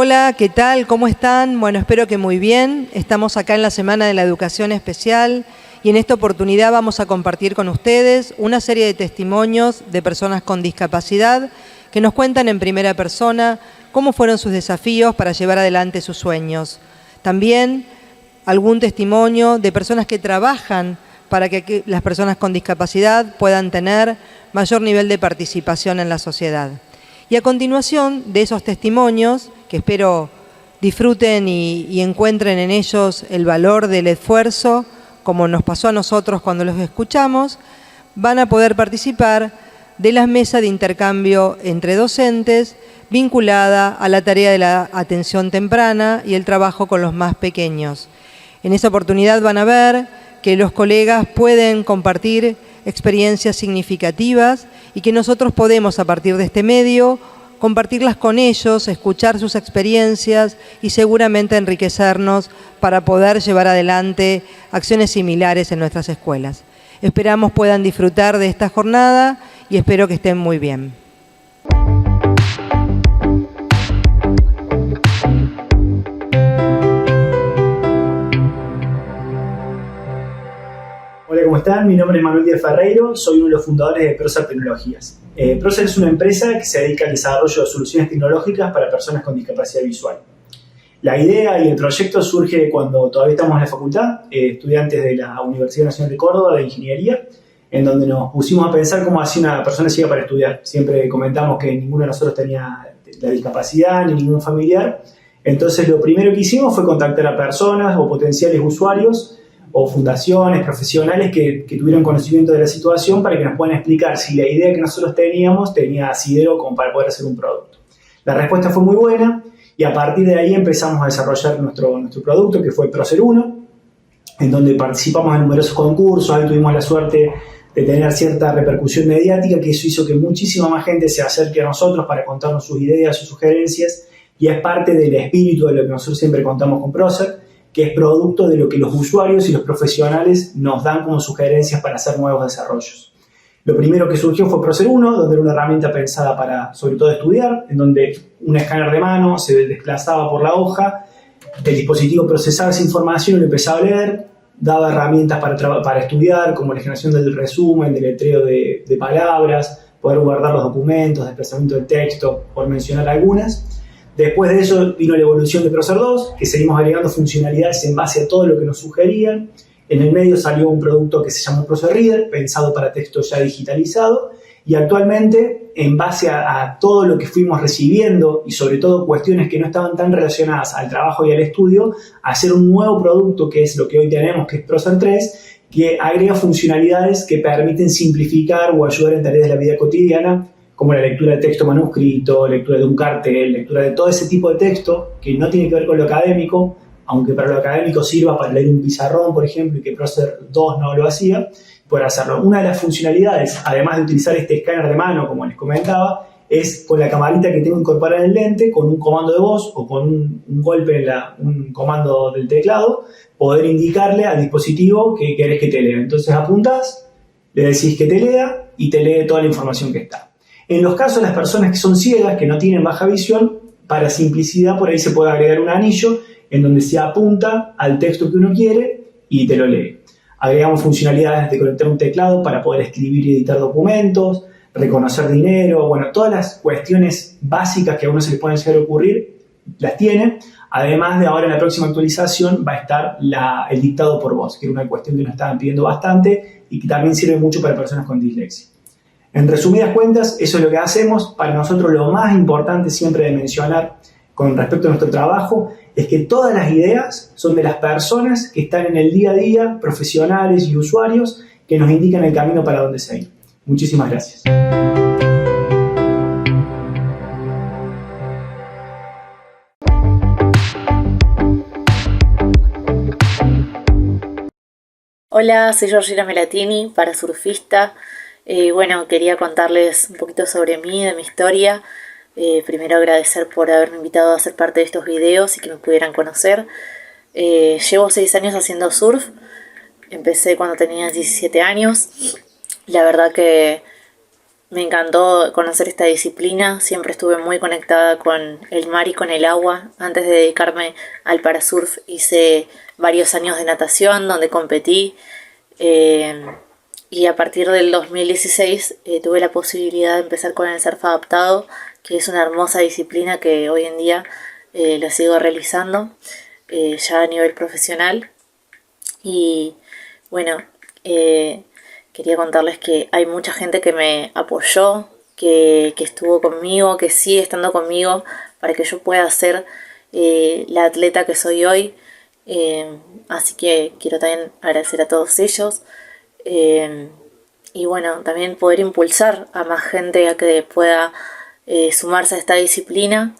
Hola, ¿qué tal? ¿Cómo están? Bueno, espero que muy bien. Estamos acá en la Semana de la Educación Especial y en esta oportunidad vamos a compartir con ustedes una serie de testimonios de personas con discapacidad que nos cuentan en primera persona cómo fueron sus desafíos para llevar adelante sus sueños. También algún testimonio de personas que trabajan para que las personas con discapacidad puedan tener mayor nivel de participación en la sociedad. Y a continuación de esos testimonios, que espero disfruten y encuentren en ellos el valor del esfuerzo, como nos pasó a nosotros cuando los escuchamos, van a poder participar de la mesa de intercambio entre docentes vinculada a la tarea de la atención temprana y el trabajo con los más pequeños. En esa oportunidad van a ver que los colegas pueden compartir experiencias significativas y que nosotros podemos, a partir de este medio, compartirlas con ellos, escuchar sus experiencias y seguramente enriquecernos para poder llevar adelante acciones similares en nuestras escuelas. Esperamos puedan disfrutar de esta jornada y espero que estén muy bien. Hola, ¿cómo están? Mi nombre es Manuel Díaz Ferreiro, soy uno de los fundadores de Procer Tecnologías. Procer es una empresa que se dedica al desarrollo de soluciones tecnológicas para personas con discapacidad visual. La idea y el proyecto surge cuando todavía estamos en la facultad, estudiantes de la Universidad Nacional de Córdoba de Ingeniería, en donde nos pusimos a pensar cómo hacía una persona ciega para estudiar. Siempre comentamos que ninguno de nosotros tenía la discapacidad ni ningún familiar. Entonces lo primero que hicimos fue contactar a personas o potenciales usuarios o fundaciones, profesionales que tuvieran conocimiento de la situación para que nos puedan explicar si la idea que nosotros teníamos tenía asidero como para poder hacer un producto. La respuesta fue muy buena y a partir de ahí empezamos a desarrollar nuestro producto, que fue Procer 1, en donde participamos en numerosos concursos. Ahí tuvimos la suerte de tener cierta repercusión mediática, que eso hizo que muchísima más gente se acerque a nosotros para contarnos sus ideas, sus sugerencias, y es parte del espíritu de lo que nosotros siempre contamos con Procer, que es producto de lo que los usuarios y los profesionales nos dan como sugerencias para hacer nuevos desarrollos. Lo primero que surgió fue Procer 1, donde era una herramienta pensada para, sobre todo, estudiar, en donde un escáner de mano se desplazaba por la hoja, el dispositivo procesaba esa información y lo empezaba a leer, daba herramientas para estudiar, como la generación del resumen, del letreo de palabras, poder guardar los documentos, desplazamiento del texto, por mencionar algunas. Después de eso vino la evolución de Procer 2, que seguimos agregando funcionalidades en base a todo lo que nos sugerían. En el medio salió un producto que se llamó Procer Reader, pensado para texto ya digitalizado, y actualmente, en base a todo lo que fuimos recibiendo y sobre todo cuestiones que no estaban tan relacionadas al trabajo y al estudio, hacer un nuevo producto que es lo que hoy tenemos, que es Procer 3, que agrega funcionalidades que permiten simplificar o ayudar en tareas de la vida cotidiana, como la lectura de texto manuscrito, lectura de un cartel, lectura de todo ese tipo de texto que no tiene que ver con lo académico, aunque para lo académico sirva para leer un pizarrón, por ejemplo, y que Procer 2 no lo hacía, poder hacerlo. Una de las funcionalidades, además de utilizar este escáner de mano, como les comentaba, es con la camarita que tengo incorporada en el lente, con un comando de voz o con un golpe un comando del teclado, poder indicarle al dispositivo que querés que te lea. Entonces apuntás, le decís que te lea y te lee toda la información que está. En los casos de las personas que son ciegas, que no tienen baja visión, para simplicidad por ahí se puede agregar un anillo en donde se apunta al texto que uno quiere y te lo lee. Agregamos funcionalidades de conectar un teclado para poder escribir y editar documentos, reconocer dinero, bueno, todas las cuestiones básicas que a uno se le pueden llegar a ocurrir, las tiene. Además de ahora en la próxima actualización va a estar el dictado por voz, que era una cuestión que nos estaban pidiendo bastante y que también sirve mucho para personas con dislexia. En resumidas cuentas, eso es lo que hacemos. Para nosotros lo más importante siempre de mencionar con respecto a nuestro trabajo es que todas las ideas son de las personas que están en el día a día, profesionales y usuarios, que nos indican el camino para dónde seguir. Muchísimas gracias. Hola, soy Georgina Melatini, parasurfista. Bueno, quería contarles un poquito sobre mí, de mi historia. Primero agradecer por haberme invitado a ser parte de estos videos y que me pudieran conocer. Llevo 6 años haciendo surf. Empecé cuando tenía 17 años. La verdad que Me encantó conocer esta disciplina, siempre estuve muy conectada con el mar y con el agua. Antes de dedicarme al parasurf hice varios años de natación donde competí, y a partir del 2016 tuve la posibilidad de empezar con el surf adaptado, que es una hermosa disciplina que hoy en día la sigo realizando ya a nivel profesional. Y bueno, quería contarles que hay mucha gente que me apoyó, que estuvo conmigo, que sigue estando conmigo para que yo pueda ser la atleta que soy hoy. Así que quiero también agradecer a todos ellos. Y bueno, también poder impulsar a más gente a que pueda sumarse a esta disciplina.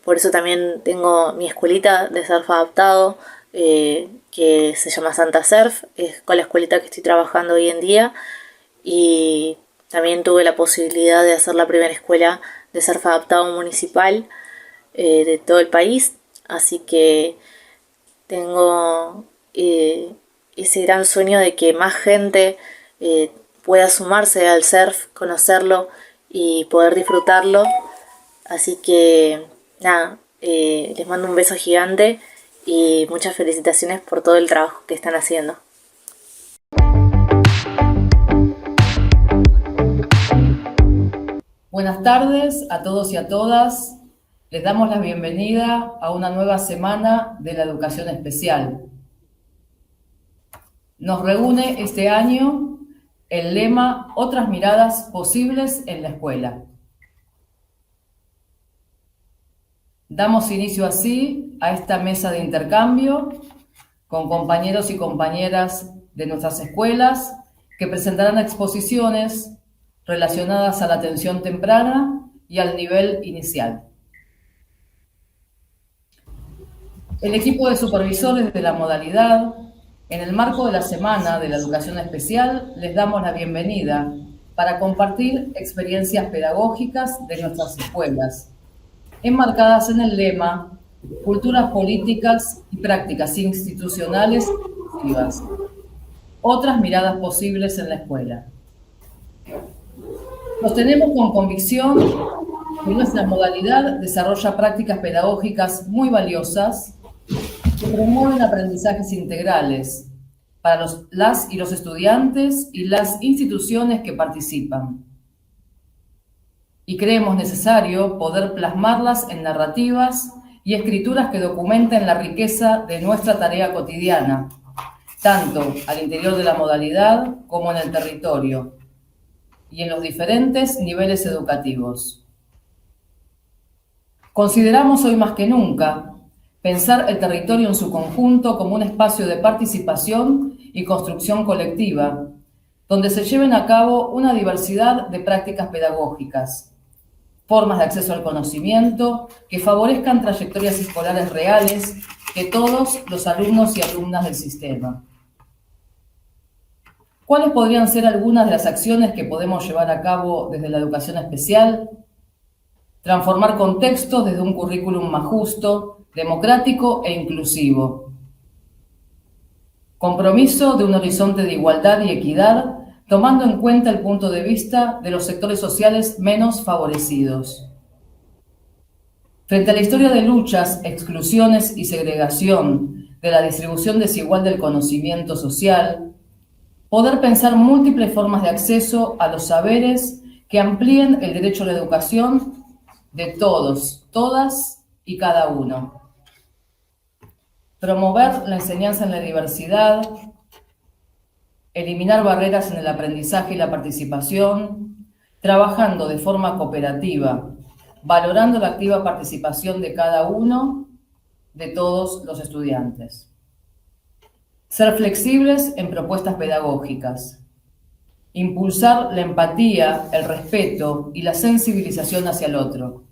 Por eso también tengo mi escuelita de surf adaptado, que se llama Santa Surf, es con la escuelita que estoy trabajando hoy en día, y también tuve la posibilidad de hacer la primera escuela de surf adaptado municipal de todo el país, así que tengo ese gran sueño de que más gente pueda sumarse al surf, conocerlo y poder disfrutarlo. Así que nada, les mando un beso gigante y muchas felicitaciones por todo el trabajo que están haciendo. Buenas tardes a todos y a todas. Les damos la bienvenida a una nueva semana de la educación especial. Nos reúne este año el lema Otras miradas posibles en la escuela. Damos inicio así a esta mesa de intercambio con compañeros y compañeras de nuestras escuelas que presentarán exposiciones relacionadas a la atención temprana y al nivel inicial. El equipo de supervisores de la modalidad, en el marco de la Semana de la Educación Especial, les damos la bienvenida para compartir experiencias pedagógicas de nuestras escuelas, enmarcadas en el lema Culturas políticas y prácticas institucionales inclusivas. Otras miradas posibles en la escuela. Sostenemos con convicción que nuestra modalidad desarrolla prácticas pedagógicas muy valiosas que promueven aprendizajes integrales para las y los estudiantes y las instituciones que participan. Y creemos necesario poder plasmarlas en narrativas y escrituras que documenten la riqueza de nuestra tarea cotidiana, tanto al interior de la modalidad como en el territorio y en los diferentes niveles educativos. Consideramos hoy más que nunca pensar el territorio en su conjunto como un espacio de participación y construcción colectiva, donde se lleven a cabo una diversidad de prácticas pedagógicas, formas de acceso al conocimiento que favorezcan trayectorias escolares reales de todos los alumnos y alumnas del sistema. ¿Cuáles podrían ser algunas de las acciones que podemos llevar a cabo desde la educación especial? Transformar contextos desde un currículum más justo, democrático e inclusivo. Compromiso de un horizonte de igualdad y equidad, tomando en cuenta el punto de vista de los sectores sociales menos favorecidos. Frente a la historia de luchas, exclusiones y segregación de la distribución desigual del conocimiento social, poder pensar múltiples formas de acceso a los saberes que amplíen el derecho a la educación de todos, todas y cada uno. Promover la enseñanza en la diversidad, eliminar barreras en el aprendizaje y la participación, trabajando de forma cooperativa, valorando la activa participación de cada uno, de todos los estudiantes. Ser flexibles en propuestas pedagógicas. Impulsar la empatía, el respeto y la sensibilización hacia el otro.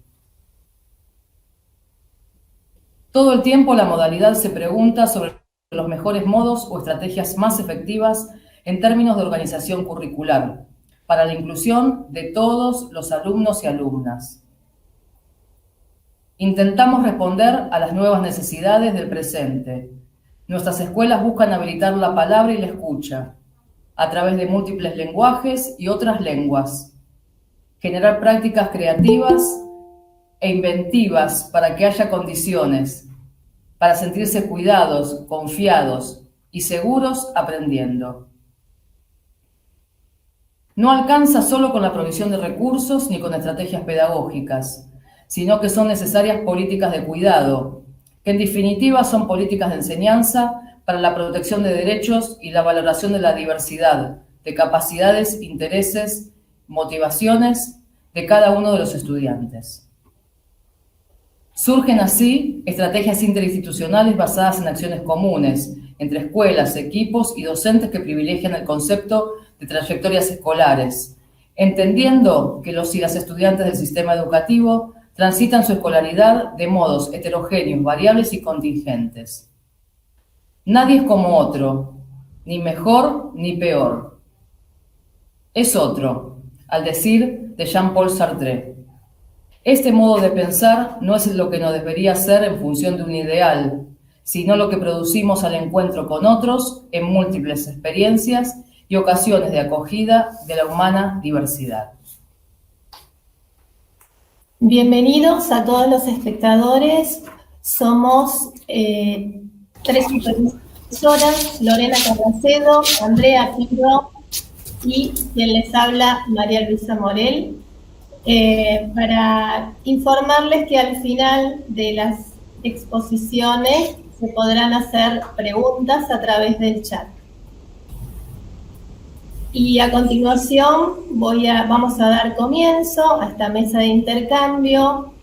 Todo el tiempo la modalidad se pregunta sobre los mejores modos o estrategias más efectivas en términos de organización curricular, para la inclusión de todos los alumnos y alumnas. Intentamos responder a las nuevas necesidades del presente. Nuestras escuelas buscan habilitar la palabra y la escucha, a través de múltiples lenguajes y otras lenguas. Generar prácticas creativas e inventivas para que haya condiciones para sentirse cuidados, confiados y seguros aprendiendo. No alcanza solo con la provisión de recursos ni con estrategias pedagógicas, sino que son necesarias políticas de cuidado, que en definitiva son políticas de enseñanza para la protección de derechos y la valoración de la diversidad, de capacidades, intereses, motivaciones de cada uno de los estudiantes. Surgen así estrategias interinstitucionales basadas en acciones comunes entre escuelas, equipos y docentes que privilegian el concepto de trayectorias escolares, entendiendo que los y las estudiantes del sistema educativo transitan su escolaridad de modos heterogéneos, variables y contingentes. Nadie es como otro, ni mejor ni peor. Es otro, al decir de Jean-Paul Sartre. Este modo de pensar no es lo que nos debería ser en función de un ideal, sino lo que producimos al encuentro con otros en múltiples experiencias y ocasiones de acogida de la humana diversidad. Bienvenidos a todos los espectadores. Somos 3 supervisoras, Lorena Carracedo, Andrea Pirro y quien les habla, María Luisa Morel. Para informarles que al final de las exposiciones se podrán hacer preguntas a través del chat. Y a continuación vamos a dar comienzo a esta mesa de intercambio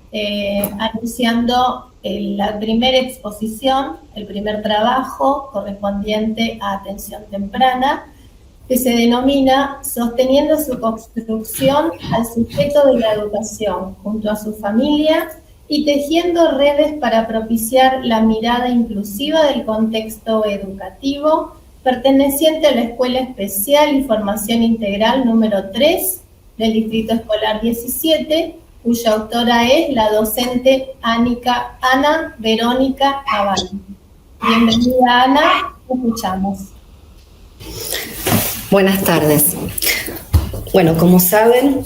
anunciando la primera exposición, el primer trabajo correspondiente a atención temprana, que se denomina Sosteniendo su construcción al sujeto de la educación, junto a su familia y tejiendo redes para propiciar la mirada inclusiva del contexto educativo, perteneciente a la Escuela Especial y Formación Integral número 3 del Distrito Escolar 17, cuya autora es la docente Ana Verónica Abal. Bienvenida, Ana, te escuchamos. Buenas tardes. Bueno, como saben,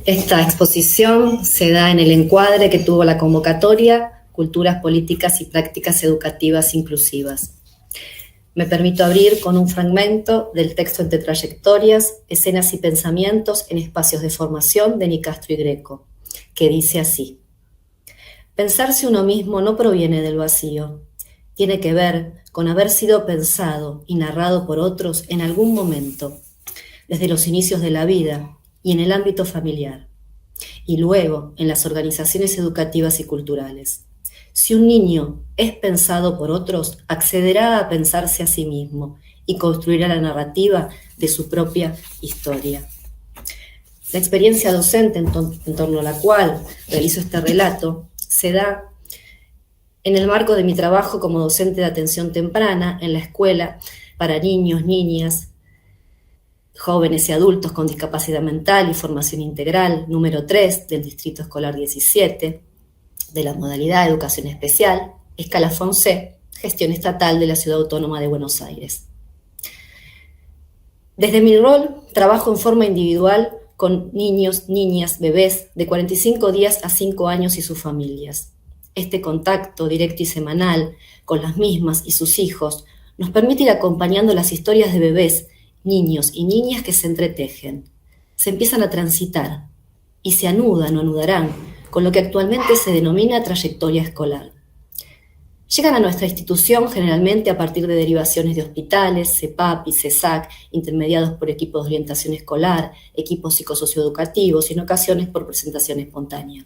esta exposición se da en el encuadre que tuvo la convocatoria Culturas, Políticas y Prácticas Educativas Inclusivas. Me permito abrir con un fragmento del texto Entre Trayectorias, Escenas y Pensamientos en Espacios de Formación de Nicastro y Greco, que dice así: pensarse uno mismo no proviene del vacío, tiene que ver con haber sido pensado y narrado por otros en algún momento, desde los inicios de la vida y en el ámbito familiar, y luego en las organizaciones educativas y culturales. Si un niño es pensado por otros, accederá a pensarse a sí mismo y construirá la narrativa de su propia historia. La experiencia docente en torno a la cual realizo este relato se da en el marco de mi trabajo como docente de atención temprana en la escuela para niños, niñas, jóvenes y adultos con discapacidad mental y formación integral número 3 del Distrito Escolar 17, de la modalidad de Educación Especial, escalafón C, Gestión Estatal de la Ciudad Autónoma de Buenos Aires. Desde mi rol, trabajo en forma individual con niños, niñas, bebés de 45 días a 5 años y sus familias. Este contacto directo y semanal con las mismas y sus hijos nos permite ir acompañando las historias de bebés, niños y niñas que se entretejen, se empiezan a transitar y se anudan o anudarán con lo que actualmente se denomina trayectoria escolar. Llegan a nuestra institución generalmente a partir de derivaciones de hospitales, CEPAP y CESAC, intermediados por equipos de orientación escolar, equipos psicosocioeducativos y en ocasiones por presentación espontánea.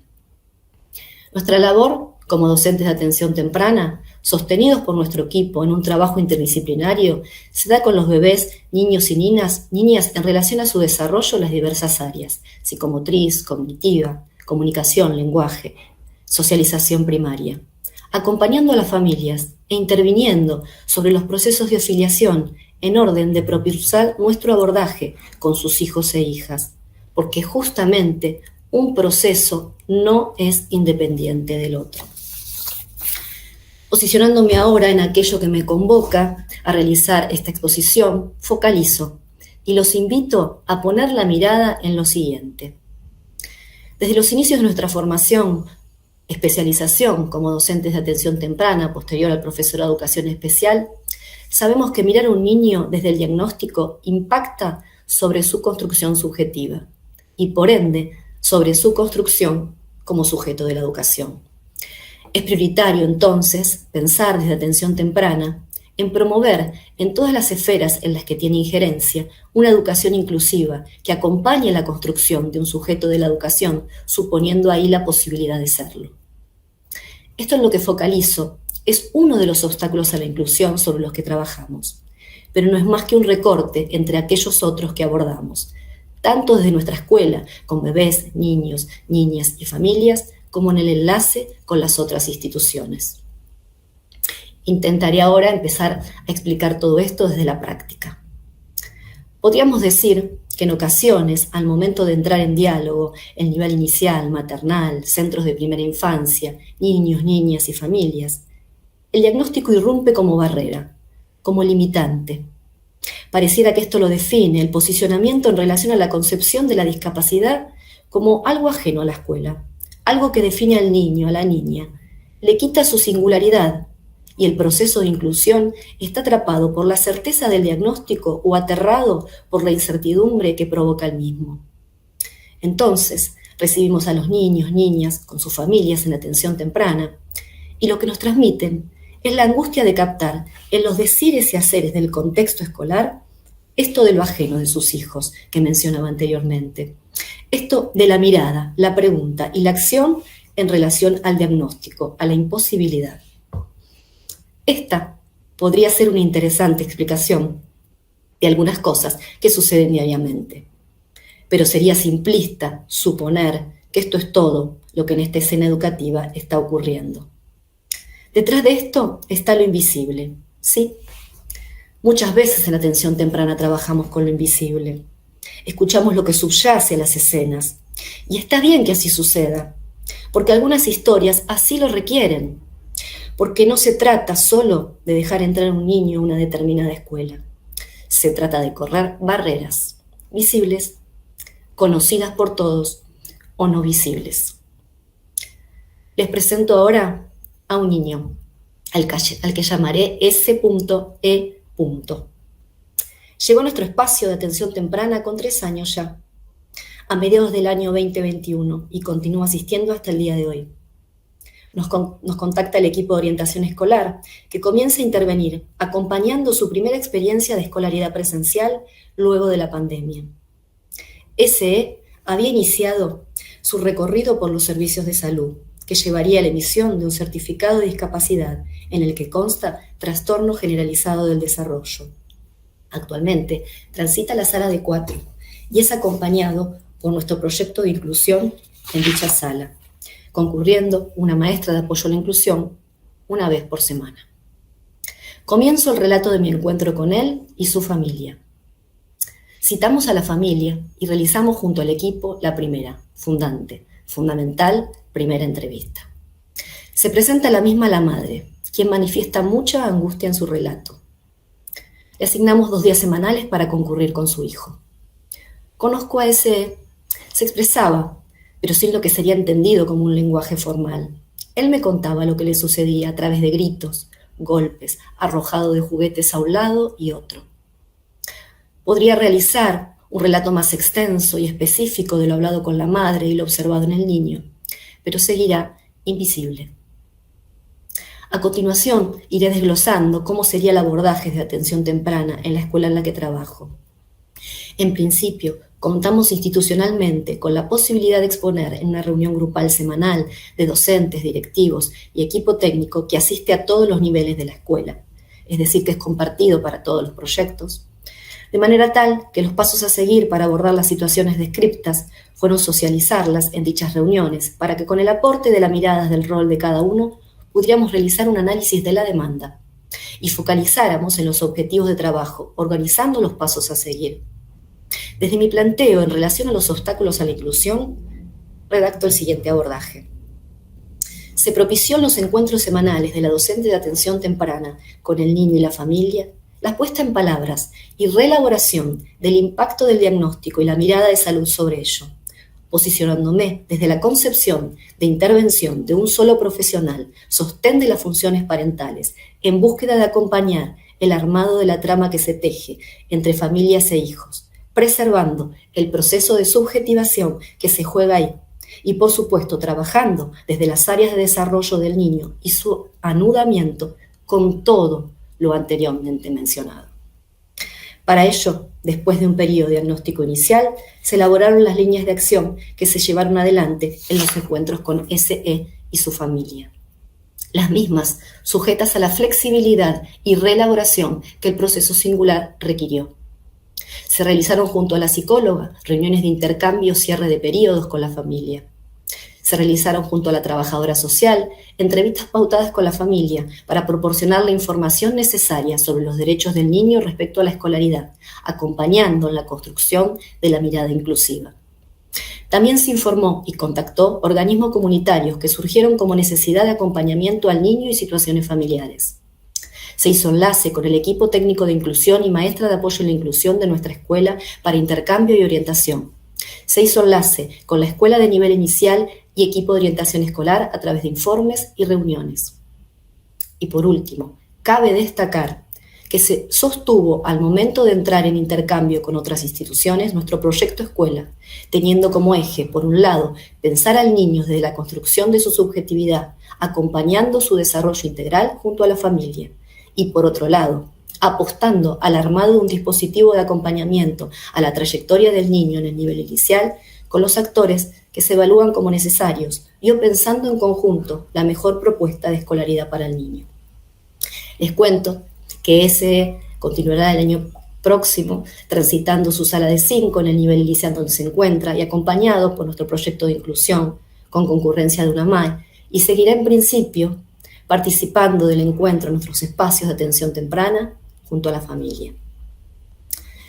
Nuestra labor como docentes de atención temprana, sostenidos por nuestro equipo en un trabajo interdisciplinario, se da con los bebés, niños y niñas en relación a su desarrollo en las diversas áreas, psicomotriz, cognitiva, comunicación, lenguaje, socialización primaria, acompañando a las familias e interviniendo sobre los procesos de afiliación en orden de propulsar nuestro abordaje con sus hijos e hijas, porque justamente un proceso no es independiente del otro. Posicionándome ahora en aquello que me convoca a realizar esta exposición, focalizo y los invito a poner la mirada en lo siguiente. Desde los inicios de nuestra formación, especialización como docentes de atención temprana, posterior al profesorado de educación especial, sabemos que mirar a un niño desde el diagnóstico impacta sobre su construcción subjetiva y, por ende, sobre su construcción como sujeto de la educación. Es prioritario, entonces, pensar desde atención temprana en promover en todas las esferas en las que tiene injerencia una educación inclusiva que acompañe la construcción de un sujeto de la educación, suponiendo ahí la posibilidad de serlo. Esto en lo que focalizo es uno de los obstáculos a la inclusión sobre los que trabajamos, pero no es más que un recorte entre aquellos otros que abordamos, tanto desde nuestra escuela, con bebés, niños, niñas y familias, como en el enlace con las otras instituciones. Intentaré ahora empezar a explicar todo esto desde la práctica. Podríamos decir que en ocasiones, al momento de entrar en diálogo, el nivel inicial, maternal, centros de primera infancia, niños, niñas y familias, el diagnóstico irrumpe como barrera, como limitante. Pareciera que esto lo define, el posicionamiento en relación a la concepción de la discapacidad como algo ajeno a la escuela, algo que define al niño, a la niña, le quita su singularidad y el proceso de inclusión está atrapado por la certeza del diagnóstico o aterrado por la incertidumbre que provoca el mismo. Entonces, recibimos a los niños, niñas, con sus familias en atención temprana, y lo que nos transmiten es la angustia de captar en los decires y haceres del contexto escolar esto de lo ajeno de sus hijos que mencionaba anteriormente, esto de la mirada, la pregunta y la acción en relación al diagnóstico, a la imposibilidad. Esta podría ser una interesante explicación de algunas cosas que suceden diariamente, pero sería simplista suponer que esto es todo lo que en esta escena educativa está ocurriendo. Detrás de esto está lo invisible, ¿sí? Muchas veces en la atención temprana trabajamos con lo invisible. Escuchamos lo que subyace a las escenas. Y está bien que así suceda, porque algunas historias así lo requieren. Porque no se trata solo de dejar entrar a un niño a una determinada escuela. Se trata de correr barreras, visibles, conocidas por todos o no visibles. Les presento ahora a un niño, al que llamaré S.E. Llegó a nuestro espacio de atención temprana con 3 años ya, a mediados del año 2021, y continúa asistiendo hasta el día de hoy. Nos contacta el equipo de orientación escolar, que comienza a intervenir, acompañando su primera experiencia de escolaridad presencial luego de la pandemia. SE había iniciado su recorrido por los servicios de salud, que llevaría a la emisión de un certificado de discapacidad en el que consta trastorno generalizado del desarrollo. Actualmente transita la sala de 4 y es acompañado por nuestro proyecto de inclusión en dicha sala, concurriendo una maestra de apoyo a la inclusión una vez por semana. Comienzo el relato de mi encuentro con él y su familia. Citamos a la familia y realizamos junto al equipo la primera, fundamental, primera entrevista. Se presenta la misma la madre, quien manifiesta mucha angustia en su relato. Le asignamos 2 días semanales para concurrir con su hijo. Conozco a ese, se expresaba, pero sin lo que sería entendido como un lenguaje formal. Él me contaba lo que le sucedía a través de gritos, golpes, arrojado de juguetes a un lado y otro. Podría realizar un relato más extenso y específico de lo hablado con la madre y lo observado en el niño, pero seguirá invisible. A continuación, iré desglosando cómo sería el abordaje de atención temprana en la escuela en la que trabajo. En principio, contamos institucionalmente con la posibilidad de exponer en una reunión grupal semanal de docentes, directivos y equipo técnico que asiste a todos los niveles de la escuela, es decir, que es compartido para todos los proyectos, de manera tal que los pasos a seguir para abordar las situaciones descriptas fueron socializarlas en dichas reuniones para que con el aporte de las miradas del rol de cada uno pudiéramos realizar un análisis de la demanda y focalizáramos en los objetivos de trabajo, organizando los pasos a seguir. Desde mi planteo en relación a los obstáculos a la inclusión, redacto el siguiente abordaje. Se propició en los encuentros semanales de la docente de atención temprana con el niño y la familia la puesta en palabras y reelaboración del impacto del diagnóstico y la mirada de salud sobre ello, posicionándome desde la concepción de intervención de un solo profesional, sostén de las funciones parentales, en búsqueda de acompañar el armado de la trama que se teje entre familias e hijos, preservando el proceso de subjetivación que se juega ahí y, por supuesto, trabajando desde las áreas de desarrollo del niño y su anudamiento con todo lo anteriormente mencionado. Para ello, después de un periodo diagnóstico inicial, se elaboraron las líneas de acción que se llevaron adelante en los encuentros con SE y su familia. Las mismas sujetas a la flexibilidad y reelaboración que el proceso singular requirió. Se realizaron junto a la psicóloga reuniones de intercambio, cierre de periodos con la familia. Se realizaron junto a la trabajadora social entrevistas pautadas con la familia para proporcionar la información necesaria sobre los derechos del niño respecto a la escolaridad, acompañando en la construcción de la mirada inclusiva. También se informó y contactó organismos comunitarios que surgieron como necesidad de acompañamiento al niño y situaciones familiares. Se hizo enlace con el equipo técnico de inclusión y maestra de apoyo en la inclusión de nuestra escuela para intercambio y orientación. Se hizo enlace con la escuela de nivel inicial y equipo de orientación escolar a través de informes y reuniones. Y por último, cabe destacar que se sostuvo al momento de entrar en intercambio con otras instituciones nuestro proyecto escuela, teniendo como eje, por un lado, pensar al niño desde la construcción de su subjetividad, acompañando su desarrollo integral junto a la familia, y por otro lado, apostando al armado de un dispositivo de acompañamiento a la trayectoria del niño en el nivel inicial, con los actores que se evalúan como necesarios y o pensando en conjunto la mejor propuesta de escolaridad para el niño. Les cuento que ese continuará el año próximo transitando su sala de 5 en el nivel inicial donde se encuentra y acompañado por nuestro proyecto de inclusión con concurrencia de UNAMAE y seguirá en principio participando del encuentro en nuestros espacios de atención temprana junto a la familia.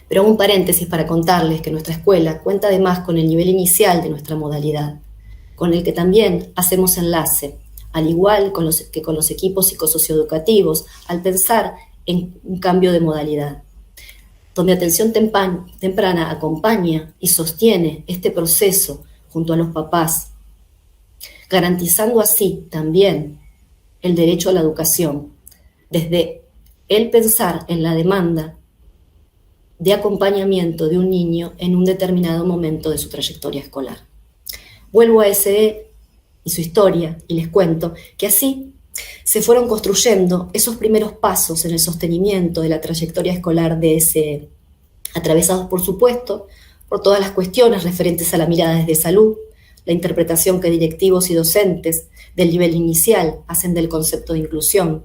Pero un paréntesis para contarles que nuestra escuela cuenta además con el nivel inicial de nuestra modalidad, con el que también hacemos enlace, al igual que con los equipos psicosocioeducativos, al pensar en un cambio de modalidad, donde atención temprana acompaña y sostiene este proceso junto a los papás, garantizando así también el derecho a la educación, desde el pensar en la demanda de acompañamiento de un niño en un determinado momento de su trayectoria escolar. Vuelvo a SE y su historia y les cuento que así se fueron construyendo esos primeros pasos en el sostenimiento de la trayectoria escolar de SE, atravesados por supuesto por todas las cuestiones referentes a la mirada desde salud, la interpretación que directivos y docentes del nivel inicial hacen del concepto de inclusión,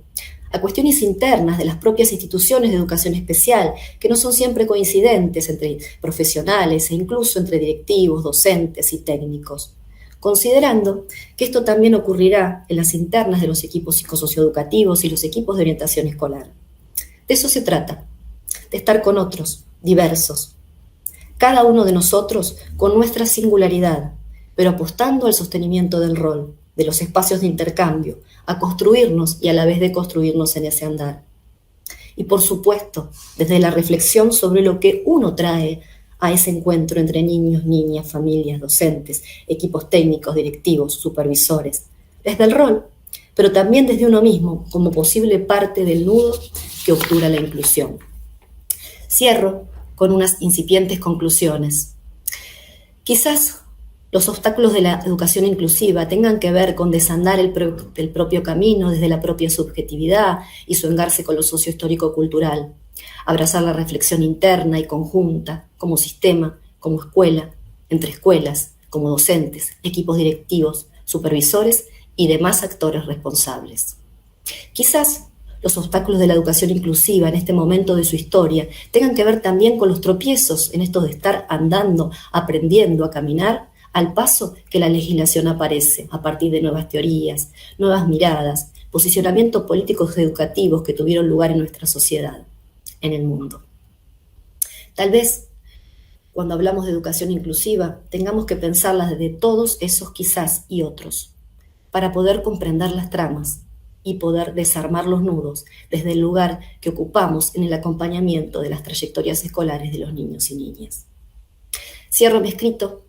a cuestiones internas de las propias instituciones de educación especial, que no son siempre coincidentes entre profesionales e incluso entre directivos, docentes y técnicos, considerando que esto también ocurrirá en las internas de los equipos psicosocioeducativos y los equipos de orientación escolar. De eso se trata, de estar con otros, diversos, cada uno de nosotros con nuestra singularidad, pero apostando al sostenimiento del rol, de los espacios de intercambio, a construirnos y a la vez de construirnos en ese andar. Y por supuesto, desde la reflexión sobre lo que uno trae a ese encuentro entre niños, niñas, familias, docentes, equipos técnicos, directivos, supervisores, desde el rol, pero también desde uno mismo como posible parte del nudo que obtura la inclusión. Cierro con unas incipientes conclusiones. Quizás los obstáculos de la educación inclusiva tengan que ver con desandar el propio camino desde la propia subjetividad y su engarce con lo sociohistórico-cultural, abrazar la reflexión interna y conjunta como sistema, como escuela, entre escuelas, como docentes, equipos directivos, supervisores y demás actores responsables. Quizás los obstáculos de la educación inclusiva en este momento de su historia tengan que ver también con los tropiezos en esto de estar andando, aprendiendo a caminar al paso que la legislación aparece a partir de nuevas teorías, nuevas miradas, posicionamientos políticos educativos que tuvieron lugar en nuestra sociedad, en el mundo. Tal vez, cuando hablamos de educación inclusiva, tengamos que pensarlas desde todos esos quizás y otros, para poder comprender las tramas, y poder desarmar los nudos desde el lugar que ocupamos en el acompañamiento de las trayectorias escolares de los niños y niñas. Cierro mi escrito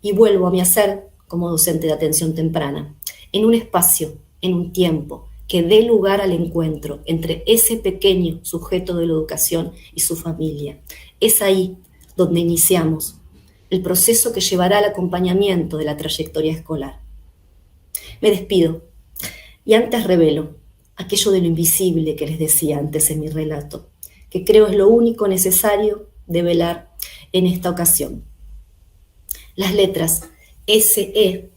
y vuelvo a mi hacer como docente de atención temprana, en un espacio, en un tiempo, que dé lugar al encuentro entre ese pequeño sujeto de la educación y su familia. Es ahí donde iniciamos el proceso que llevará al acompañamiento de la trayectoria escolar. Me despido y antes revelo aquello de lo invisible que les decía antes en mi relato, que creo es lo único necesario de velar en esta ocasión. Las letras SE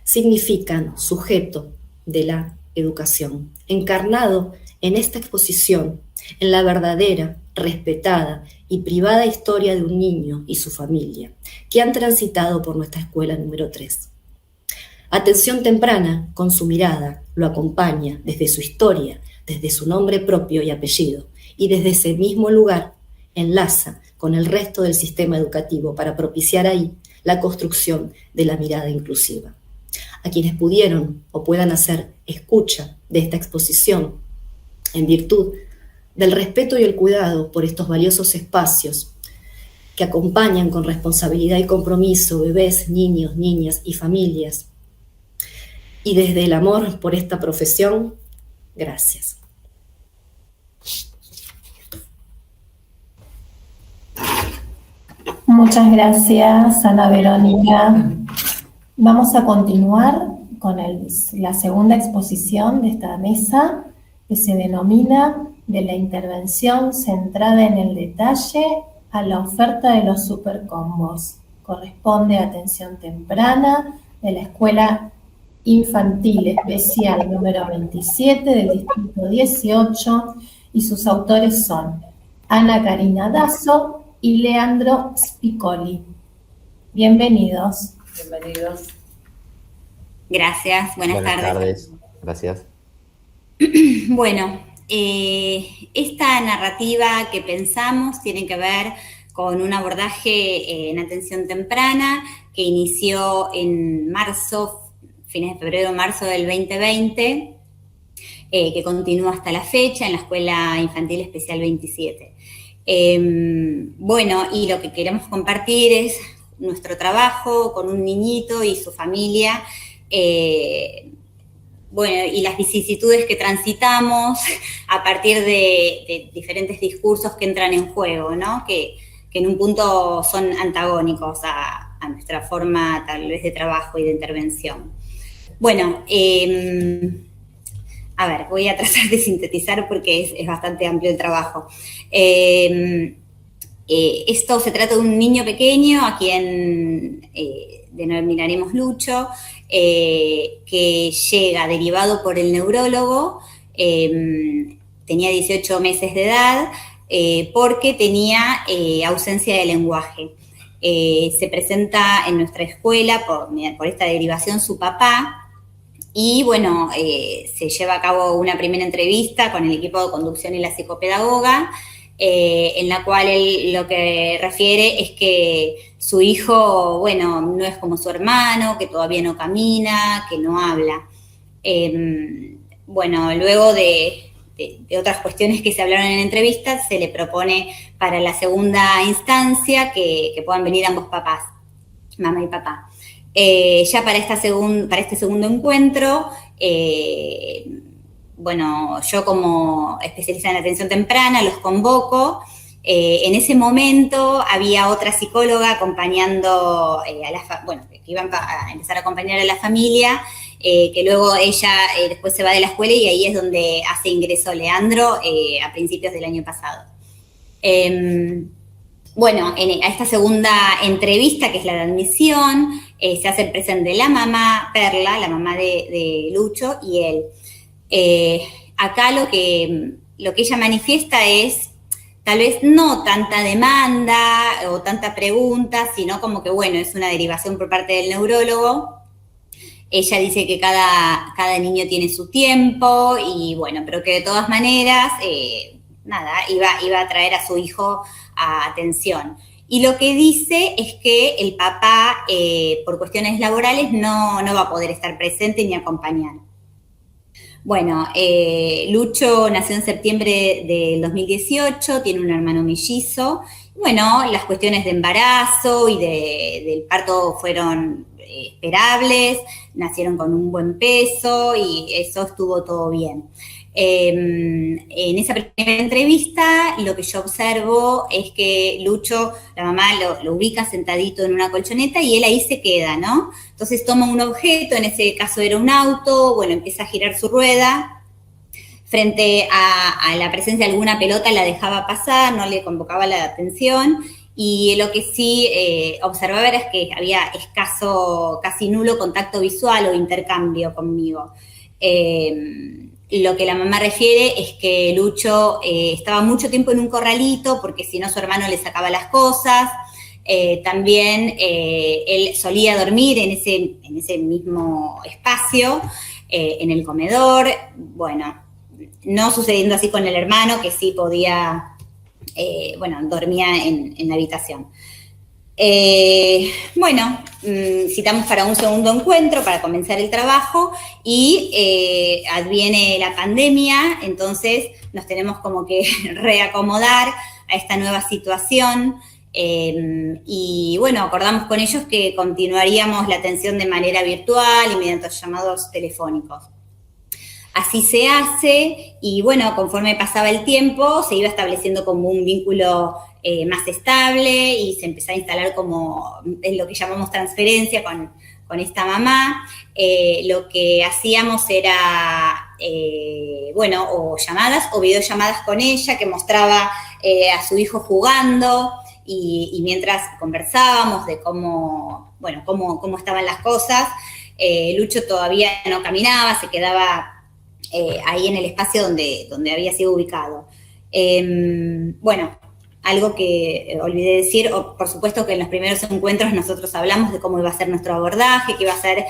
significan sujeto de la educación, encarnado en esta exposición, en la verdadera, respetada y privada historia de un niño y su familia, que han transitado por nuestra escuela número 3. Atención temprana, con su mirada, lo acompaña desde su historia, desde su nombre propio y apellido, y desde ese mismo lugar enlaza con el resto del sistema educativo para propiciar ahí la construcción de la mirada inclusiva. A quienes pudieron o puedan hacer escucha de esta exposición, en virtud del respeto y el cuidado por estos valiosos espacios que acompañan con responsabilidad y compromiso bebés, niños, niñas y familias, y desde el amor por esta profesión, gracias. Muchas gracias, Ana Verónica. Vamos a continuar con la segunda exposición de esta mesa, que se denomina De la intervención centrada en el detalle a la oferta de los supercombos. Corresponde a atención temprana de la Escuela Infantil Especial número 27 del Distrito 18, y sus autores son Ana Karina Dazo y Leandro Spicoli. Bienvenidos. Bienvenidos. Gracias, buenas tardes. Gracias. Bueno, esta narrativa que pensamos tiene que ver con un abordaje en atención temprana que inició en marzo, fines de febrero, marzo del 2020, que continúa hasta la fecha en la Escuela Infantil Especial 27. Bueno, y lo que queremos compartir es nuestro trabajo con un niñito y su familia, bueno, y las vicisitudes que transitamos a partir de diferentes discursos que entran en juego, ¿no? Que en un punto son antagónicos a nuestra forma tal vez de trabajo y de intervención. Bueno, a ver, voy a tratar de sintetizar porque es bastante amplio el trabajo. Esto se trata de un niño pequeño a quien denominaremos Lucho, que llega derivado por el neurólogo, tenía 18 meses de edad, porque tenía ausencia de lenguaje. Se presenta en nuestra escuela por esta derivación su papá, y bueno, se lleva a cabo una primera entrevista con el equipo de conducción y la psicopedagoga, en la cual él lo que refiere es que su hijo, bueno, no es como su hermano, que todavía no camina, que no habla. Bueno, luego de otras cuestiones que se hablaron en la entrevista, se le propone para la segunda instancia que puedan venir ambos papás, mamá y papá. Ya para este segundo encuentro, bueno, yo como especialista en atención temprana los convoco. En ese momento había otra psicóloga acompañando que iban a empezar a acompañar a la familia, que luego ella después se va de la escuela y ahí es donde hace ingreso Leandro a principios del año pasado. Bueno, a esta segunda entrevista, que es la de admisión, se hace presente la mamá Perla, la mamá de Lucho, y él. Acá lo que ella manifiesta es tal vez no tanta demanda o tanta pregunta, sino como que, bueno, es una derivación por parte del neurólogo. Ella dice que cada niño tiene su tiempo y, bueno, pero que de todas maneras, iba a traer a su hijo a atención. Y lo que dice es que el papá, por cuestiones laborales, no va a poder estar presente ni acompañar. Bueno, Lucho nació en septiembre del 2018, tiene un hermano mellizo. Bueno, las cuestiones de embarazo y del parto fueron esperables, nacieron con un buen peso y eso estuvo todo bien. En esa primera entrevista lo que yo observo es que Lucho, la mamá lo ubica sentadito en una colchoneta y él ahí se queda, ¿no? Entonces toma un objeto, en ese caso era un auto, bueno, empieza a girar su rueda, frente a la presencia de alguna pelota la dejaba pasar, no le convocaba la atención, y lo que sí observaba era que había escaso, casi nulo contacto visual o intercambio conmigo. Lo que la mamá refiere es que Lucho estaba mucho tiempo en un corralito porque si no su hermano le sacaba las cosas. También él solía dormir en ese mismo espacio, en el comedor. Bueno, no sucediendo así con el hermano, que sí podía, dormía en la habitación. Citamos para un segundo encuentro, para comenzar el trabajo, y adviene la pandemia, entonces nos tenemos como que reacomodar a esta nueva situación, y bueno, acordamos con ellos que continuaríamos la atención de manera virtual y mediante llamados telefónicos. Así se hace, y bueno, conforme pasaba el tiempo, se iba estableciendo como un vínculo más estable y se empezó a instalar como lo que llamamos transferencia con esta mamá. Lo que hacíamos era, o llamadas o videollamadas con ella, que mostraba a su hijo jugando, y mientras conversábamos de cómo estaban las cosas, Lucho todavía no caminaba, se quedaba ahí en el espacio donde había sido ubicado. Algo que olvidé decir, por supuesto que en los primeros encuentros nosotros hablamos de cómo iba a ser nuestro abordaje, que iba a ser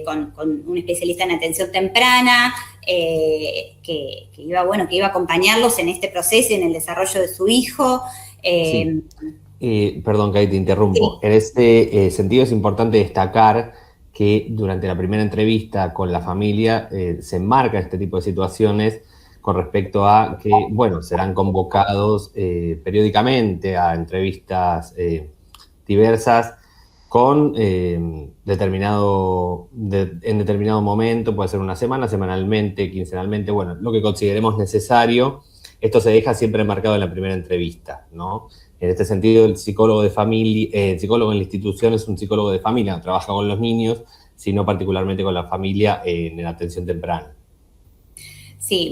con un especialista en atención temprana, que iba a acompañarlos en este proceso y en el desarrollo de su hijo. Sí. Perdón, Kai, te interrumpo. Sí. En este sentido es importante destacar que durante la primera entrevista con la familia se enmarca este tipo de situaciones con respecto a que, serán convocados periódicamente a entrevistas diversas en determinado momento, puede ser una semana, semanalmente, quincenalmente, lo que consideremos necesario. Esto se deja siempre enmarcado en la primera entrevista, ¿no? En este sentido, el psicólogo en la institución es un psicólogo de familia, no trabaja con los niños, sino particularmente con la familia en la atención temprana. Sí,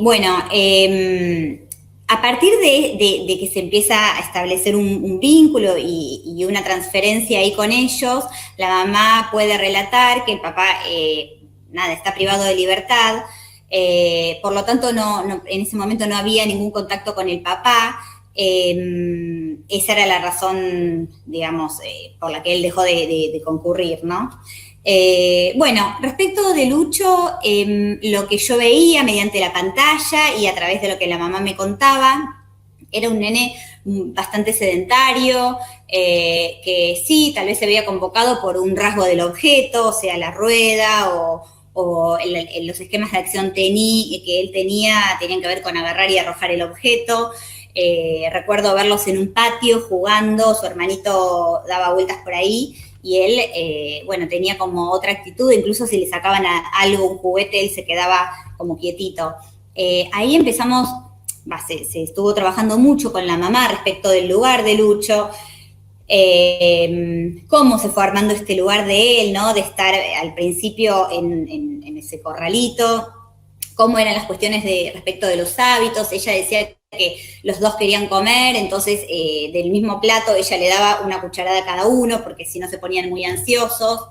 a partir de que se empieza a establecer un vínculo y una transferencia ahí con ellos, la mamá puede relatar que el papá, está privado de libertad, por lo tanto en ese momento no había ningún contacto con el papá. Esa era la razón, digamos, por la que él dejó de concurrir, ¿no? Respecto de Lucho, lo que yo veía mediante la pantalla y a través de lo que la mamá me contaba, era un nene bastante sedentario, que sí, tal vez se había convocado por un rasgo del objeto, o sea, la rueda o los esquemas de acción que él tenía tenían que ver con agarrar y arrojar el objeto. Recuerdo verlos en un patio jugando, su hermanito daba vueltas por ahí, y él, tenía como otra actitud, incluso si le sacaban un juguete, él se quedaba como quietito. Ahí empezamos, se estuvo trabajando mucho con la mamá respecto del lugar de Lucho, cómo se fue armando este lugar de él, ¿no? De estar al principio en ese corralito, cómo eran las cuestiones respecto de los hábitos. Ella decía que los dos querían comer, entonces del mismo plato ella le daba una cucharada a cada uno, porque si no se ponían muy ansiosos.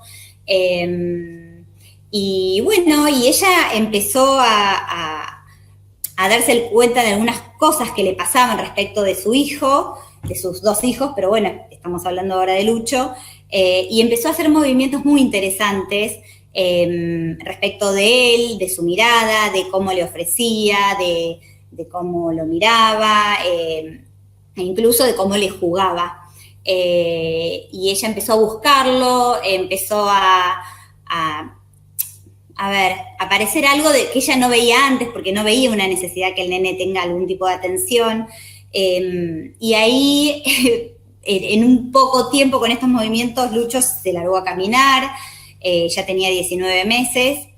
Y ella empezó a darse cuenta de algunas cosas que le pasaban respecto de su hijo, de sus dos hijos, pero estamos hablando ahora de Lucho, y empezó a hacer movimientos muy interesantes respecto de él, de su mirada, de cómo le ofrecía, de cómo lo miraba, e incluso de cómo le jugaba. Y ella empezó a buscarlo, empezó a aparecer algo que ella no veía antes, porque no veía una necesidad que el nene tenga algún tipo de atención. Y ahí, en un poco tiempo con estos movimientos, Lucho se largó a caminar, ya tenía 19 meses,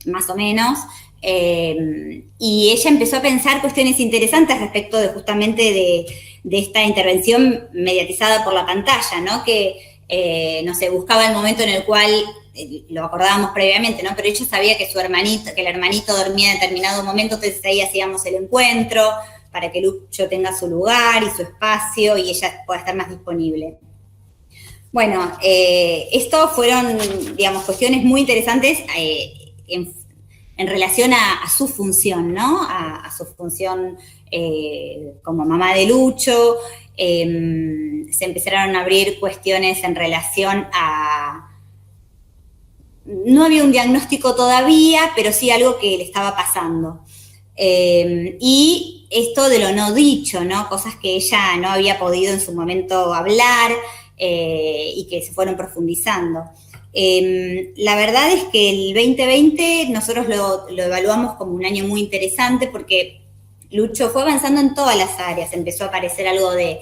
más o menos, y ella empezó a pensar cuestiones interesantes respecto de justamente de esta intervención mediatizada por la pantalla, ¿no? Que, no sé, buscaba el momento en el cual, lo acordábamos previamente, ¿no? Pero ella sabía que el hermanito dormía en determinado momento, entonces ahí hacíamos el encuentro para que Lucho tenga su lugar y su espacio y ella pueda estar más disponible. Bueno, esto fueron, digamos, cuestiones muy interesantes en relación a su función, ¿no? A su función como mamá de Lucho. Se empezaron a abrir cuestiones en relación a... No había un diagnóstico todavía, pero sí algo que le estaba pasando. Y esto de lo no dicho, ¿no? Cosas que ella no había podido en su momento hablar y que se fueron profundizando. La verdad es que el 2020 nosotros lo evaluamos como un año muy interesante porque Lucho fue avanzando en todas las áreas, empezó a aparecer algo de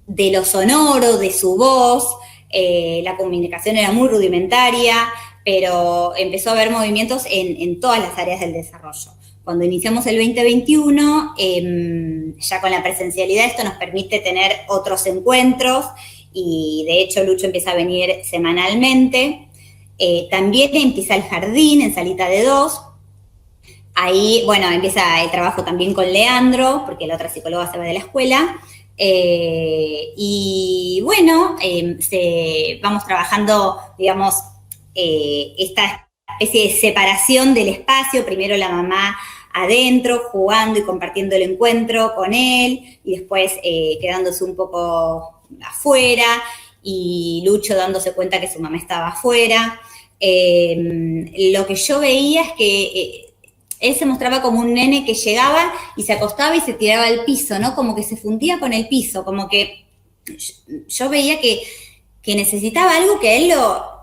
lo sonoro, de su voz, la comunicación era muy rudimentaria, pero empezó a haber movimientos en todas las áreas del desarrollo. Cuando iniciamos el 2021, ya con la presencialidad, esto nos permite tener otros encuentros y de hecho Lucho empieza a venir semanalmente. También empieza el jardín en salita de 2. Ahí, bueno, empieza el trabajo también con Leandro, porque la otra psicóloga se va de la escuela. Y bueno, vamos trabajando, digamos, esta especie de separación del espacio, primero la mamá adentro, jugando y compartiendo el encuentro con él, y después quedándose un poco afuera, y Lucho dándose cuenta que su mamá estaba afuera. Lo que yo veía es que él se mostraba como un nene que llegaba y se acostaba y se tiraba al piso, ¿no? Como que se fundía con el piso, como que yo veía que necesitaba algo que a él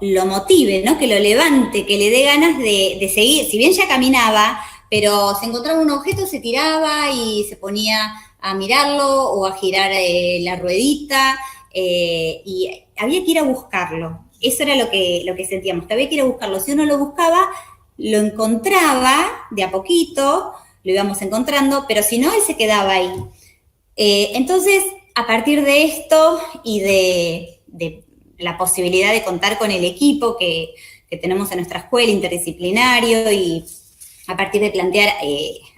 lo motive, ¿no? Que lo levante, que le dé ganas de seguir. Si bien ya caminaba, pero se encontraba un objeto, se tiraba y se ponía a mirarlo o a girar la ruedita y había que ir a buscarlo. Eso era lo que sentíamos, que había que ir a buscarlo. Si uno lo buscaba, lo encontraba de a poquito, lo íbamos encontrando, pero si no, él se quedaba ahí. Entonces, a partir de esto y de la posibilidad de contar con el equipo que tenemos en nuestra escuela, interdisciplinario, y a partir de plantear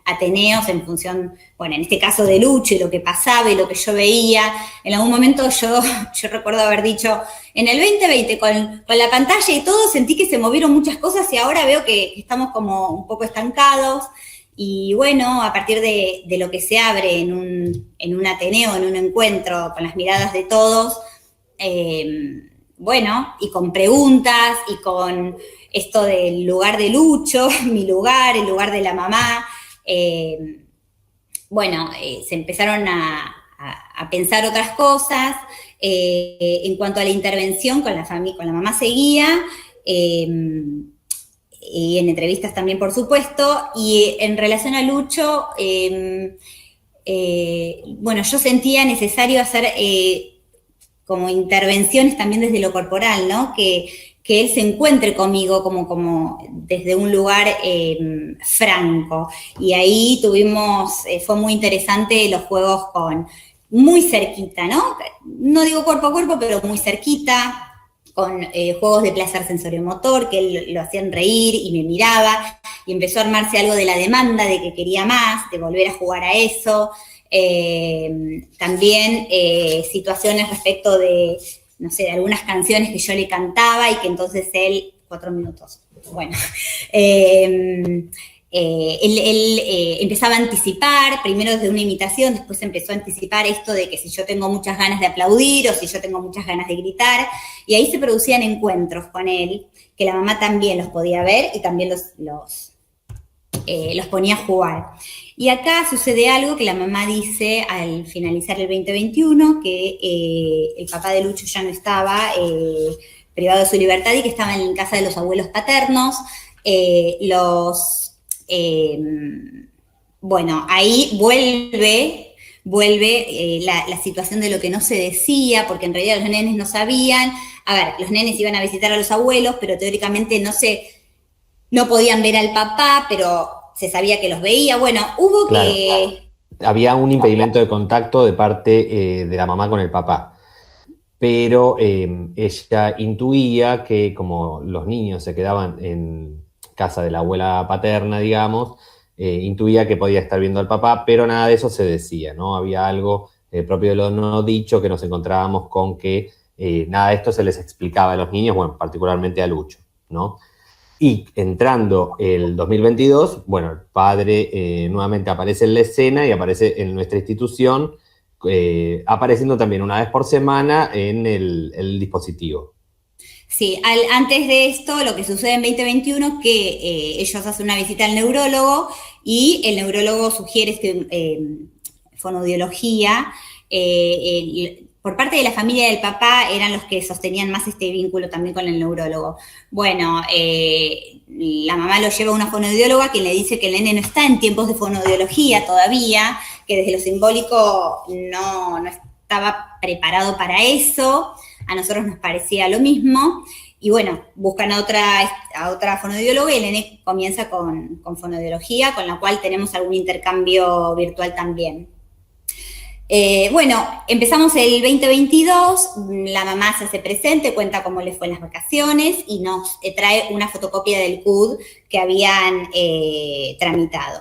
ateneos en función, bueno, en este caso de Lucho y lo que pasaba y lo que yo veía, en algún momento yo recuerdo haber dicho, en el 2020 con la pantalla y todo sentí que se movieron muchas cosas y ahora veo que estamos como un poco estancados. Y bueno, a partir de lo que se abre en un ateneo, en un encuentro con las miradas de todos, bueno, y con preguntas y con esto del lugar de Lucho, mi lugar, el lugar de la mamá, bueno, se empezaron a pensar otras cosas. En cuanto a la intervención con la mamá seguía, y en entrevistas también, por supuesto, y en relación a Lucho, bueno, yo sentía necesario hacer como intervenciones también desde lo corporal, ¿no? Que él se encuentre conmigo como desde un lugar franco. Y ahí fue muy interesante los juegos muy cerquita, ¿no? No digo cuerpo a cuerpo, pero muy cerquita, con juegos de placer sensoriomotor, que él lo hacían reír y me miraba, y empezó a armarse algo de la demanda, de que quería más, de volver a jugar a eso. También situaciones respecto de, no sé, de algunas canciones que yo le cantaba y que entonces él, 4 minutos, bueno, él empezaba a anticipar, primero desde una imitación, después empezó a anticipar esto de que si yo tengo muchas ganas de aplaudir o si yo tengo muchas ganas de gritar, y ahí se producían encuentros con él, que la mamá también los podía ver y también los ponía a jugar. Y acá sucede algo que la mamá dice al finalizar el 2021, que el papá de Lucho ya no estaba privado de su libertad y que estaba en casa de los abuelos paternos. Bueno, ahí vuelve la situación de lo que no se decía, porque en realidad los nenes no sabían. A ver, los nenes iban a visitar a los abuelos, pero teóricamente no podían ver al papá, pero se sabía que los veía. Bueno, hubo Claro. que... Había un impedimento de contacto de parte de la mamá con el papá, pero ella intuía que como los niños se quedaban en casa de la abuela paterna, digamos, intuía que podía estar viendo al papá, pero nada de eso se decía, ¿no? Había algo propio de lo no dicho, que nos encontrábamos con que nada de esto se les explicaba a los niños, bueno, particularmente a Lucho, ¿no? Y entrando el 2022, bueno, el padre nuevamente aparece en la escena y aparece en nuestra institución, apareciendo también una vez por semana en el dispositivo. Sí, antes de esto, lo que sucede en 2021 es que ellos hacen una visita al neurólogo y el neurólogo sugiere fonaudiología. Por parte de la familia del papá eran los que sostenían más este vínculo también con el neurólogo. Bueno, la mamá lo lleva a una fonoaudióloga que le dice que el nene no está en tiempos de fonoaudiología todavía, que desde lo simbólico no estaba preparado para eso. A nosotros nos parecía lo mismo. Y bueno, buscan a otra fonoaudióloga y el nene comienza con fonoaudiología, con la cual tenemos algún intercambio virtual también. Bueno, empezamos el 2022, la mamá se hace presente, cuenta cómo le fue en las vacaciones y nos trae una fotocopia del CUD que habían tramitado.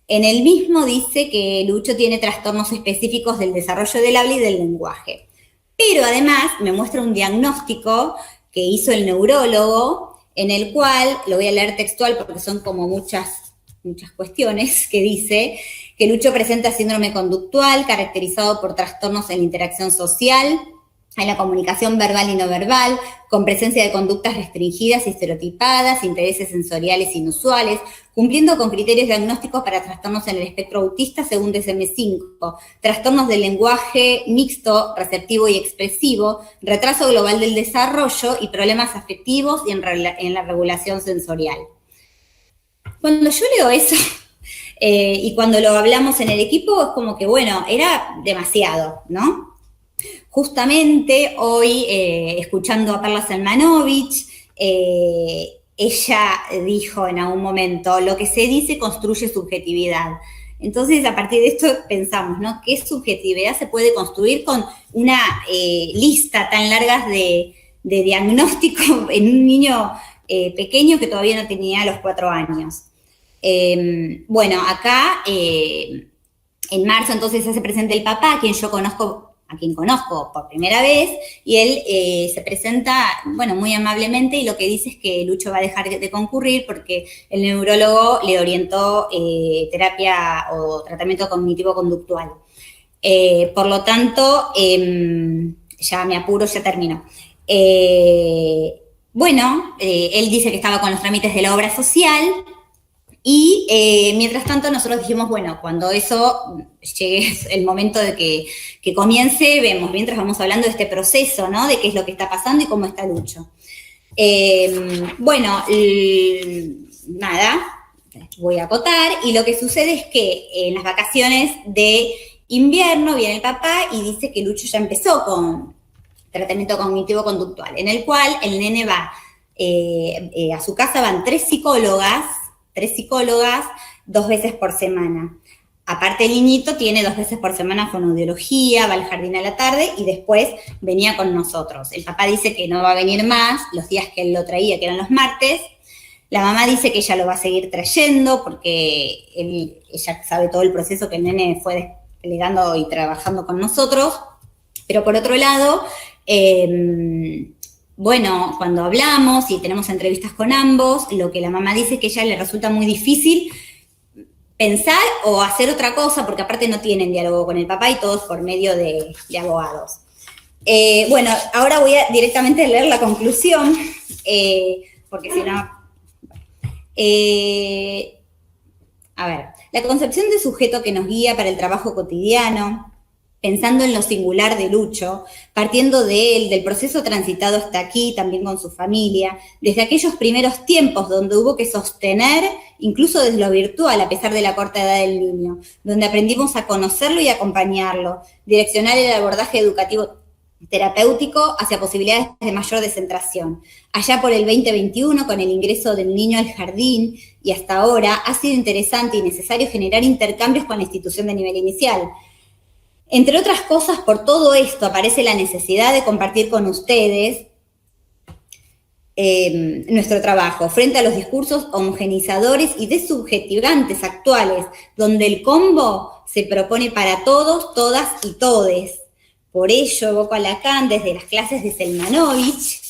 En el mismo dice que Lucho tiene trastornos específicos del desarrollo del habla y del lenguaje. Pero además me muestra un diagnóstico que hizo el neurólogo, en el cual, lo voy a leer textual porque son como muchas cuestiones, que dice que Lucho presenta síndrome conductual caracterizado por trastornos en la interacción social, en la comunicación verbal y no verbal, con presencia de conductas restringidas y estereotipadas, intereses sensoriales inusuales, cumpliendo con criterios diagnósticos para trastornos en el espectro autista según DSM-5, trastornos del lenguaje mixto, receptivo y expresivo, retraso global del desarrollo y problemas afectivos y en la regulación sensorial. Cuando yo leo eso, y cuando lo hablamos en el equipo, es como que, bueno, era demasiado, ¿no? Justamente hoy, escuchando a Perla Selmanovich, ella dijo en algún momento, lo que se dice construye subjetividad. Entonces, a partir de esto pensamos, ¿no? ¿Qué subjetividad se puede construir con una lista tan larga de diagnóstico en un niño pequeño que todavía no tenía los 4 años? Bueno, acá en marzo entonces se hace presente el papá, a quien conozco por primera vez, y él se presenta, bueno, muy amablemente, y lo que dice es que Lucho va a dejar de concurrir porque el neurólogo le orientó terapia o tratamiento cognitivo-conductual. Por lo tanto, ya me apuro, ya termino. Bueno, él dice que estaba con los trámites de la obra social. Y mientras tanto nosotros dijimos, bueno, cuando eso llegue el momento de que comience, vemos, mientras vamos hablando de este proceso, ¿no? De qué es lo que está pasando y cómo está Lucho. Bueno, nada, voy a acotar, y lo que sucede es que en las vacaciones de invierno viene el papá y dice que Lucho ya empezó con tratamiento cognitivo-conductual, en el cual el nene va, a su casa van 3 psicólogas 2 veces por semana. Aparte el niñito tiene 2 veces por semana fonoaudiología, va al jardín a la tarde y después venía con nosotros. El papá dice que no va a venir más los días que él lo traía, que eran los martes. La mamá dice que ella lo va a seguir trayendo porque ella sabe todo el proceso que el nene fue desplegando y trabajando con nosotros. Pero por otro lado, bueno, cuando hablamos y tenemos entrevistas con ambos, lo que la mamá dice es que a ella le resulta muy difícil pensar o hacer otra cosa, porque aparte no tienen diálogo con el papá y todos por medio de abogados. Bueno, ahora voy a directamente leer la conclusión, porque si no... a ver, la concepción de sujeto que nos guía para el trabajo cotidiano, pensando en lo singular de Lucho, partiendo de él, del proceso transitado hasta aquí, también con su familia, desde aquellos primeros tiempos donde hubo que sostener, incluso desde lo virtual, a pesar de la corta edad del niño, donde aprendimos a conocerlo y acompañarlo, direccionar el abordaje educativo terapéutico hacia posibilidades de mayor descentración. Allá por el 2021, con el ingreso del niño al jardín, y hasta ahora, ha sido interesante y necesario generar intercambios con la institución de nivel inicial. Entre otras cosas, por todo esto aparece la necesidad de compartir con ustedes nuestro trabajo frente a los discursos homogenizadores y desubjetivantes actuales, donde el combo se propone para todos, todas y todes. Por ello, evoco a Lacan desde las clases de Selmanovich,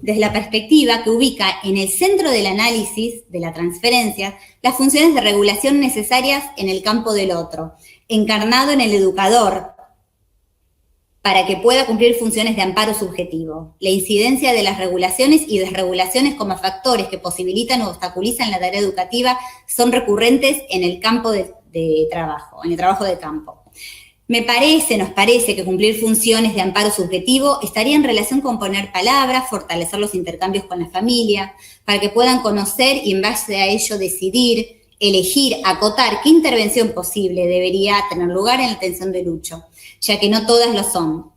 desde la perspectiva que ubica en el centro del análisis de la transferencia las funciones de regulación necesarias en el campo del otro, encarnado en el educador, para que pueda cumplir funciones de amparo subjetivo. La incidencia de las regulaciones y desregulaciones como factores que posibilitan o obstaculizan la tarea educativa son recurrentes en el campo de trabajo, en el trabajo de campo. Nos parece que cumplir funciones de amparo subjetivo estaría en relación con poner palabras, fortalecer los intercambios con la familia, para que puedan conocer y en base a ello decidir, elegir, acotar qué intervención posible debería tener lugar en la atención de Lucho, ya que no todas lo son.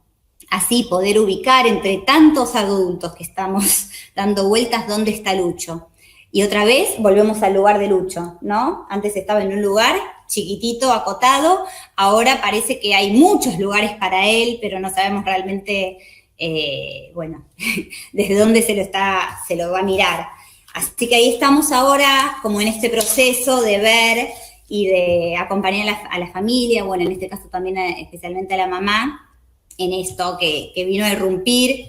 Así poder ubicar entre tantos adultos que estamos dando vueltas dónde está Lucho. Y otra vez volvemos al lugar de Lucho, ¿no? Antes estaba en un lugar chiquitito, acotado, ahora parece que hay muchos lugares para él, pero no sabemos realmente, desde dónde se lo va a mirar. Así que ahí estamos ahora como en este proceso de ver y de acompañar a la familia, bueno, en este caso también especialmente a la mamá, en esto que vino a irrumpir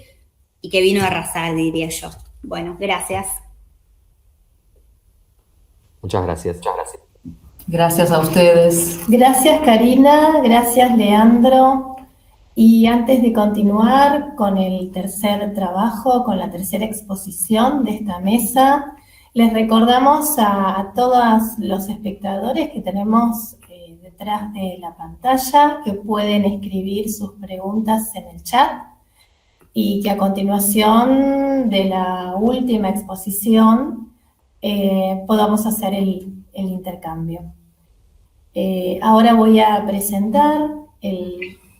y que vino a arrasar, diría yo. Bueno, gracias. Muchas gracias. Gracias a ustedes. Gracias, Karina, gracias, Leandro. Y antes de continuar con el tercer trabajo, con la tercera exposición de esta mesa, les recordamos a todos los espectadores que tenemos detrás de la pantalla que pueden escribir sus preguntas en el chat y que a continuación de la última exposición podamos hacer el intercambio. Ahora voy a presentar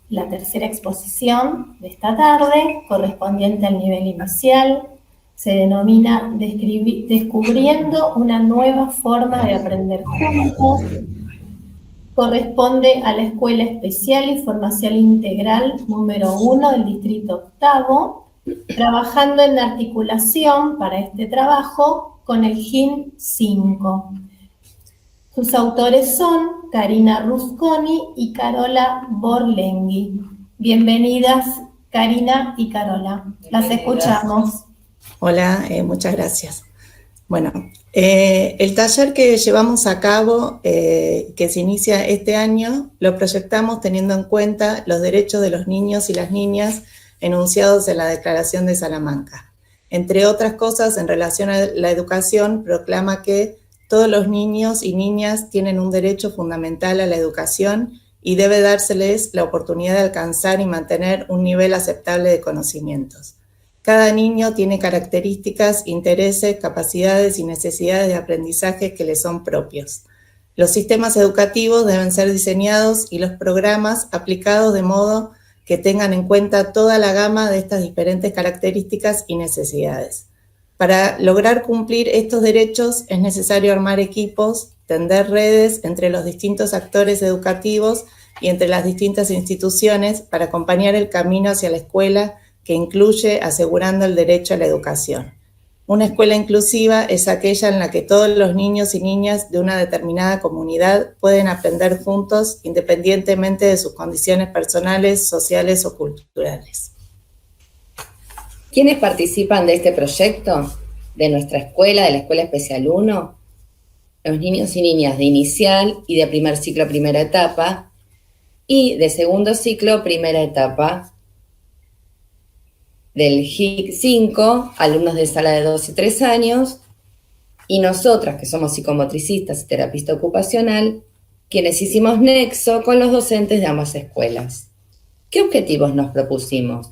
la tercera exposición de esta tarde, correspondiente al nivel inicial. Se denomina Descubriendo una nueva forma de aprender juntos. Corresponde a la Escuela Especial y Formación Integral número 1 del Distrito 8, trabajando en articulación para este trabajo con el GIN 5. Sus autores son Karina Rusconi y Carola Borlenghi. Bienvenidas, Karina y Carola. Las escuchamos. Hola, muchas gracias. Bueno, el taller que llevamos a cabo, que se inicia este año, lo proyectamos teniendo en cuenta los derechos de los niños y las niñas enunciados en la Declaración de Salamanca. Entre otras cosas, en relación a la educación, proclama que todos los niños y niñas tienen un derecho fundamental a la educación y debe dárseles la oportunidad de alcanzar y mantener un nivel aceptable de conocimientos. Cada niño tiene características, intereses, capacidades y necesidades de aprendizaje que le son propios. Los sistemas educativos deben ser diseñados y los programas aplicados de modo que tengan en cuenta toda la gama de estas diferentes características y necesidades. Para lograr cumplir estos derechos es necesario armar equipos, tender redes entre los distintos actores educativos y entre las distintas instituciones para acompañar el camino hacia la escuela que incluye asegurando el derecho a la educación. Una escuela inclusiva es aquella en la que todos los niños y niñas de una determinada comunidad pueden aprender juntos independientemente de sus condiciones personales, sociales o culturales. ¿Quiénes participan de este proyecto? De nuestra escuela, de la Escuela Especial 1, los niños y niñas de inicial y de primer ciclo, primera etapa, y de segundo ciclo, primera etapa, del GIC 5, alumnos de sala de 2 y 3 años, y nosotras, que somos psicomotricistas y terapista ocupacional, quienes hicimos nexo con los docentes de ambas escuelas. ¿Qué objetivos nos propusimos?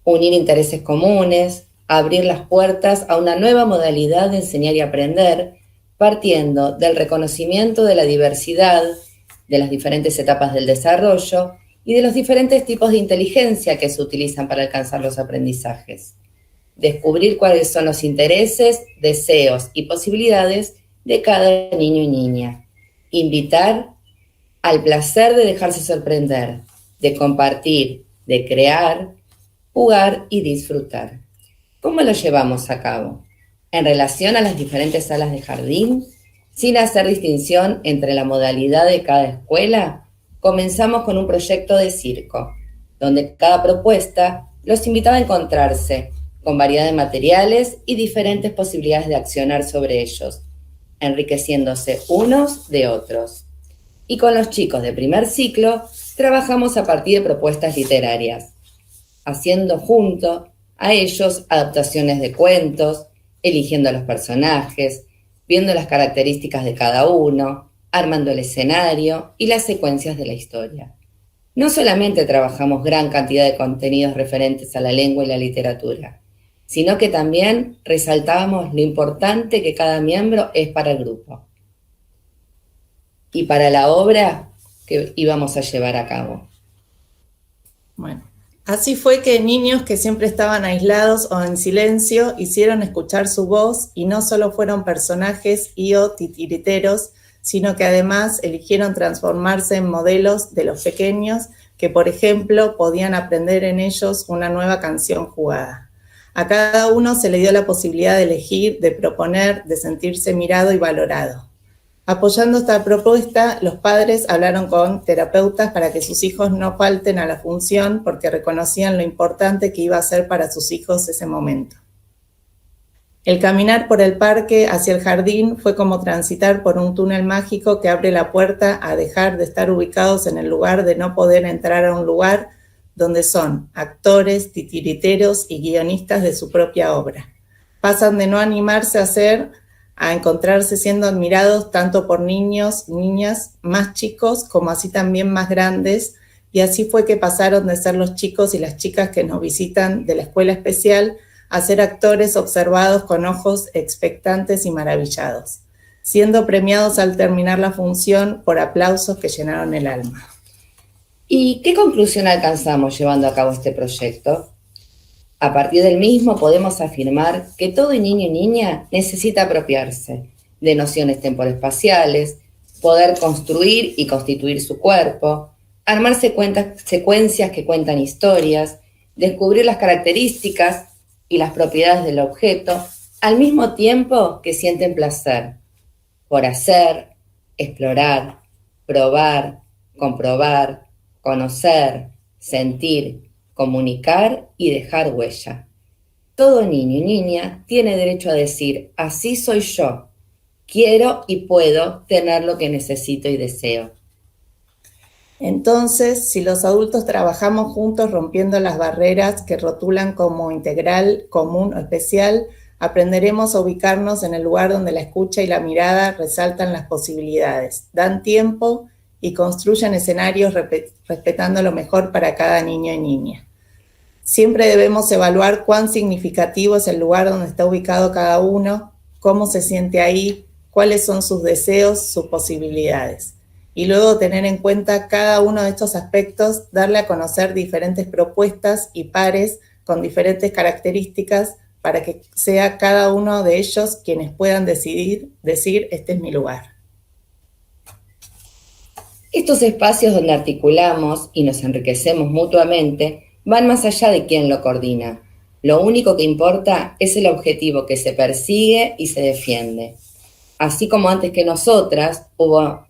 Unir intereses comunes, abrir las puertas a una nueva modalidad de enseñar y aprender, partiendo del reconocimiento de la diversidad, de las diferentes etapas del desarrollo y de los diferentes tipos de inteligencia que se utilizan para alcanzar los aprendizajes. Descubrir cuáles son los intereses, deseos y posibilidades de cada niño y niña. Invitar al placer de dejarse sorprender, de compartir, de crear, jugar y disfrutar. ¿Cómo lo llevamos a cabo? En relación a las diferentes salas de jardín, sin hacer distinción entre la modalidad de cada escuela, comenzamos con un proyecto de circo, donde cada propuesta los invitaba a encontrarse con variedad de materiales y diferentes posibilidades de accionar sobre ellos, enriqueciéndose unos de otros. Y con los chicos de primer ciclo, trabajamos a partir de propuestas literarias, haciendo junto a ellos adaptaciones de cuentos, eligiendo a los personajes, viendo las características de cada uno, armando el escenario y las secuencias de la historia. No solamente trabajamos gran cantidad de contenidos referentes a la lengua y la literatura, sino que también resaltábamos lo importante que cada miembro es para el grupo y para la obra que íbamos a llevar a cabo. Bueno, así fue que niños que siempre estaban aislados o en silencio hicieron escuchar su voz y no solo fueron personajes y o titiriteros, sino que además eligieron transformarse en modelos de los pequeños que, por ejemplo, podían aprender en ellos una nueva canción jugada. A cada uno se le dio la posibilidad de elegir, de proponer, de sentirse mirado y valorado. Apoyando esta propuesta, los padres hablaron con terapeutas para que sus hijos no falten a la función porque reconocían lo importante que iba a ser para sus hijos ese momento. El caminar por el parque hacia el jardín fue como transitar por un túnel mágico que abre la puerta a dejar de estar ubicados en el lugar de no poder entrar a un lugar donde son actores, titiriteros y guionistas de su propia obra. Pasan de no animarse a encontrarse siendo admirados tanto por niños, niñas más chicos como así también más grandes, y así fue que pasaron de ser los chicos y las chicas que nos visitan de la escuela especial a ser actores observados con ojos expectantes y maravillados, siendo premiados al terminar la función por aplausos que llenaron el alma. ¿Y qué conclusión alcanzamos llevando a cabo este proyecto? A partir del mismo podemos afirmar que todo niño y niña necesita apropiarse de nociones temporespaciales, poder construir y constituir su cuerpo, armar secuencias que cuentan historias, descubrir las características y las propiedades del objeto, al mismo tiempo que sienten placer por hacer, explorar, probar, comprobar, conocer, sentir, comunicar y dejar huella. Todo niño y niña tiene derecho a decir, así soy yo, quiero y puedo tener lo que necesito y deseo. Entonces, si los adultos trabajamos juntos rompiendo las barreras que rotulan como integral, común o especial, aprenderemos a ubicarnos en el lugar donde la escucha y la mirada resaltan las posibilidades, dan tiempo y construyen escenarios respetando lo mejor para cada niño y niña. Siempre debemos evaluar cuán significativo es el lugar donde está ubicado cada uno, cómo se siente ahí, cuáles son sus deseos, sus posibilidades. Y luego tener en cuenta cada uno de estos aspectos, darle a conocer diferentes propuestas y pares con diferentes características para que sea cada uno de ellos quienes puedan decir, este es mi lugar. Estos espacios donde articulamos y nos enriquecemos mutuamente van más allá de quién lo coordina. Lo único que importa es el objetivo que se persigue y se defiende. Así como antes que nosotras hubo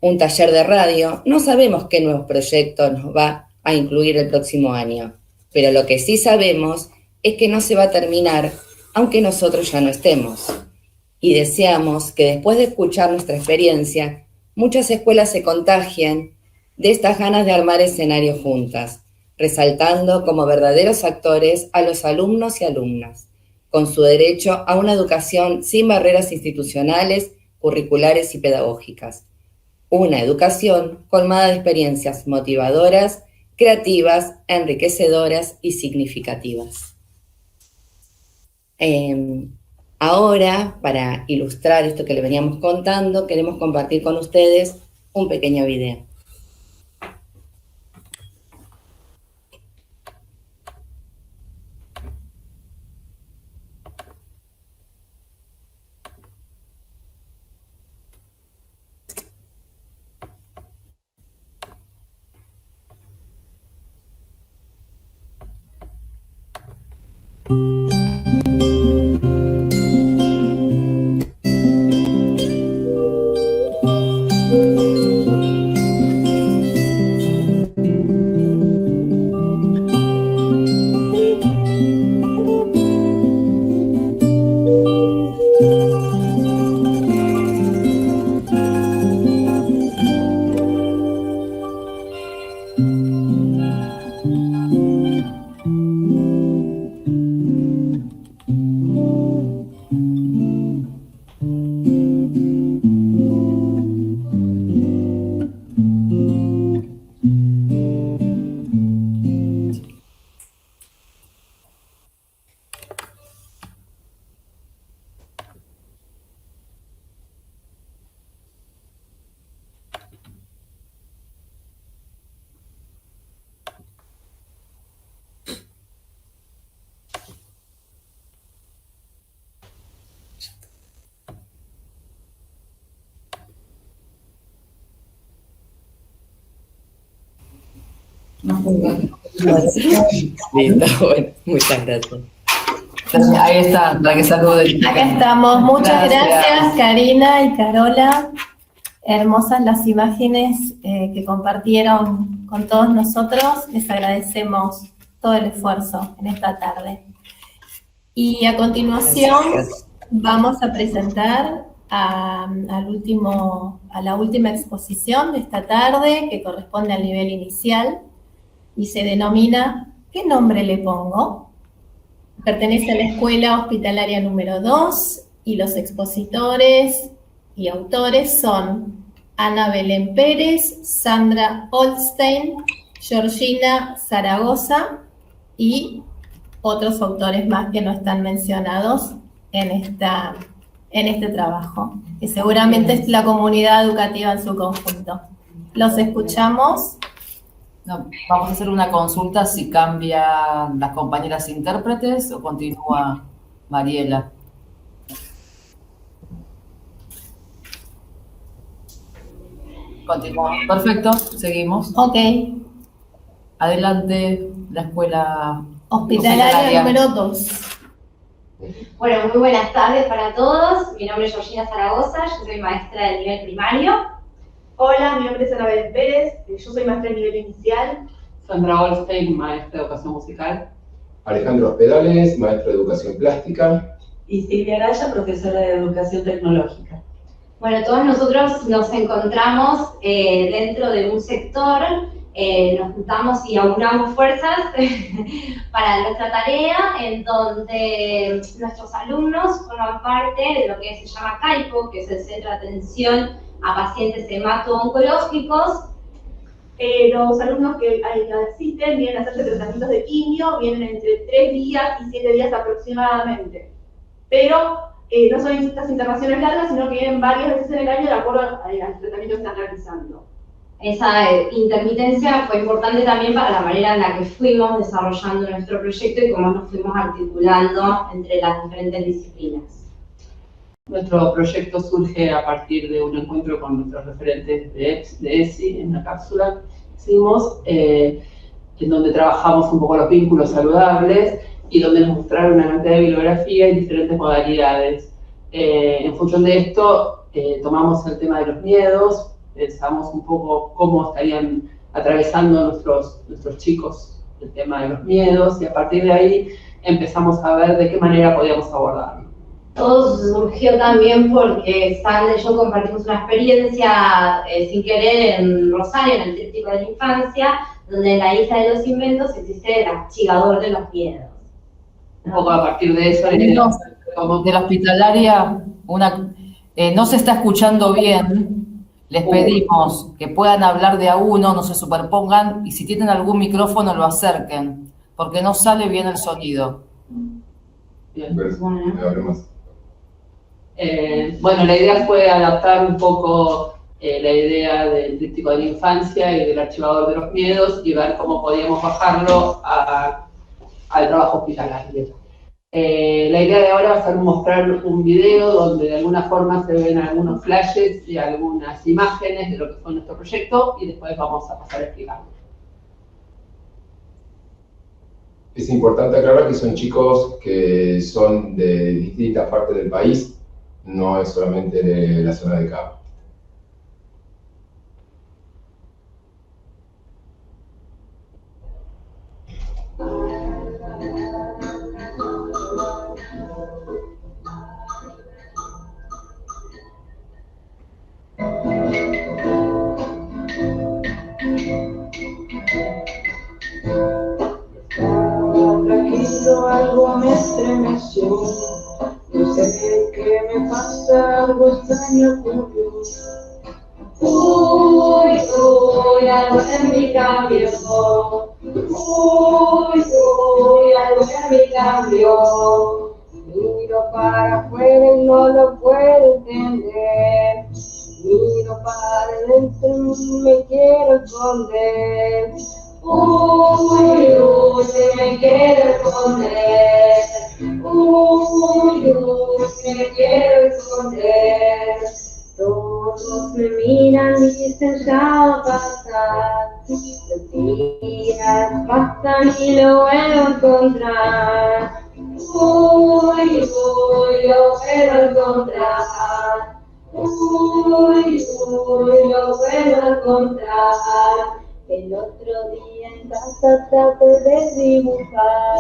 un taller de radio, no sabemos qué nuevos proyectos nos va a incluir el próximo año, pero lo que sí sabemos es que no se va a terminar aunque nosotros ya no estemos. Y deseamos que después de escuchar nuestra experiencia, muchas escuelas se contagien de estas ganas de armar escenarios juntas, resaltando como verdaderos actores a los alumnos y alumnas, con su derecho a una educación sin barreras institucionales, curriculares y pedagógicas. Una educación colmada de experiencias motivadoras creativas, enriquecedoras y significativas. Ahora, para ilustrar esto que le veníamos contando, queremos compartir con ustedes un pequeño video. Listo, bueno, muchas gracias. Ahí está, para que saluden. Acá estamos. Muchas gracias, Karina y Carola. Hermosas las imágenes que compartieron con todos nosotros. Les agradecemos todo el esfuerzo en esta tarde. Y a continuación vamos a presentar a la última exposición de esta tarde, que corresponde al nivel inicial y se denomina ¿qué nombre le pongo? Pertenece a la Escuela Hospitalaria número 2 y los expositores y autores son Ana Belén Pérez, Sandra Oldstein, Georgina Zaragoza y otros autores más que no están mencionados en este trabajo, que seguramente es la comunidad educativa en su conjunto. Los escuchamos. No, vamos a hacer una consulta si cambian las compañeras intérpretes o continúa Mariela. Continúa. Perfecto, seguimos. Ok. Adelante, la Escuela Hospitalaria número 2. Bueno, muy buenas tardes para todos. Mi nombre es Georgina Zaragoza, yo soy maestra del nivel primario. Hola, mi nombre es Ana Belén Pérez, yo soy maestra del nivel inicial. Sandra Olstein, maestra de educación musical. Alejandro Hospedales, maestro de educación plástica. Y Silvia Araya, profesora de educación tecnológica. Bueno, todos nosotros nos encontramos dentro de un sector, nos juntamos y aunamos fuerzas para nuestra tarea, en donde nuestros alumnos forman parte de lo que se llama CAIPO, que es el Centro de Atención a Pacientes Hemato-Oncológicos. Los alumnos que asisten vienen a hacerse tratamientos de quimio, vienen entre 3 días y 7 días aproximadamente. Pero no son estas internaciones largas, sino que vienen varias veces en el año de acuerdo al tratamiento que están realizando. Esa intermitencia fue importante también para la manera en la que fuimos desarrollando nuestro proyecto y cómo nos fuimos articulando entre las diferentes disciplinas. Nuestro proyecto surge a partir de un encuentro con nuestros referentes de ESI, en una cápsula que hicimos, en donde trabajamos un poco los vínculos saludables y donde nos mostraron una cantidad de bibliografía y diferentes modalidades. En función de esto, tomamos el tema de los miedos, pensamos un poco cómo estarían atravesando nuestros chicos el tema de los miedos y a partir de ahí empezamos a ver de qué manera podíamos abordarlo. Todo surgió también porque Sandra y yo compartimos una experiencia sin querer en Rosario, en el Tríptico de la Infancia, donde en la Isla de los Inventos existe el archigador de los miedos. Un poco a partir de eso... De la hospitalaria, no se está escuchando bien Les pedimos que puedan hablar de a uno, no se superpongan, y si tienen algún micrófono lo acerquen, porque no sale bien el sonido. Bien. Bueno, la idea fue adaptar un poco la idea del tríptico de la infancia y del archivador de los miedos y ver cómo podíamos bajarlo al trabajo hospitalario. La idea de ahora va a ser mostrar un video donde de alguna forma se ven algunos flashes y algunas imágenes de lo que fue nuestro proyecto y después vamos a pasar a explicarlo. Es importante aclarar que son chicos que son de distintas partes del país, no es solamente de la zona de Cabo. Tranquilo, algo me estremeció. No sé qué me pasa, algo extraño ocurrió. Uy, uy, algo en mí cambió. Uy, uy, algo en mí cambió. Miro para afuera y no lo puedo entender. Miro para adentro y me quiero esconder. Uy, uy, me quiero esconder. Uy, uy, me quiero esconder. Todos me miran y dicen ya va a pasar. Los días pasan y lo vuelvo a encontrar. Uy, uy, lo puedo encontrar. Uy, uy, lo puedo encontrar. El otro día en casa traté de dibujar.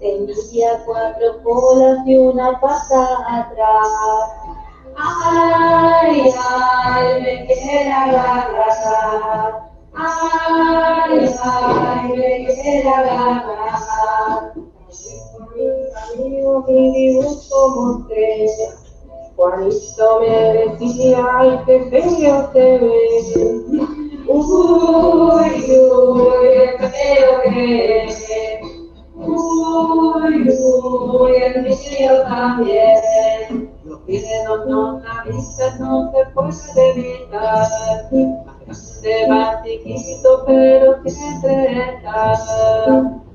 Tenía 4 colas y una pata atrás. Ay, ay, me quiere agarrar. Ay, ay, me quiere agarrar. Mis amigos mi dibujo mostré. Juanito me decía, ay, qué feo se ve. Uy, uy, qué feo que es. Uy, uy, el mío también. Los videos no avisan, no se puede evitar. Más grande, más chiquito, pero siempre está.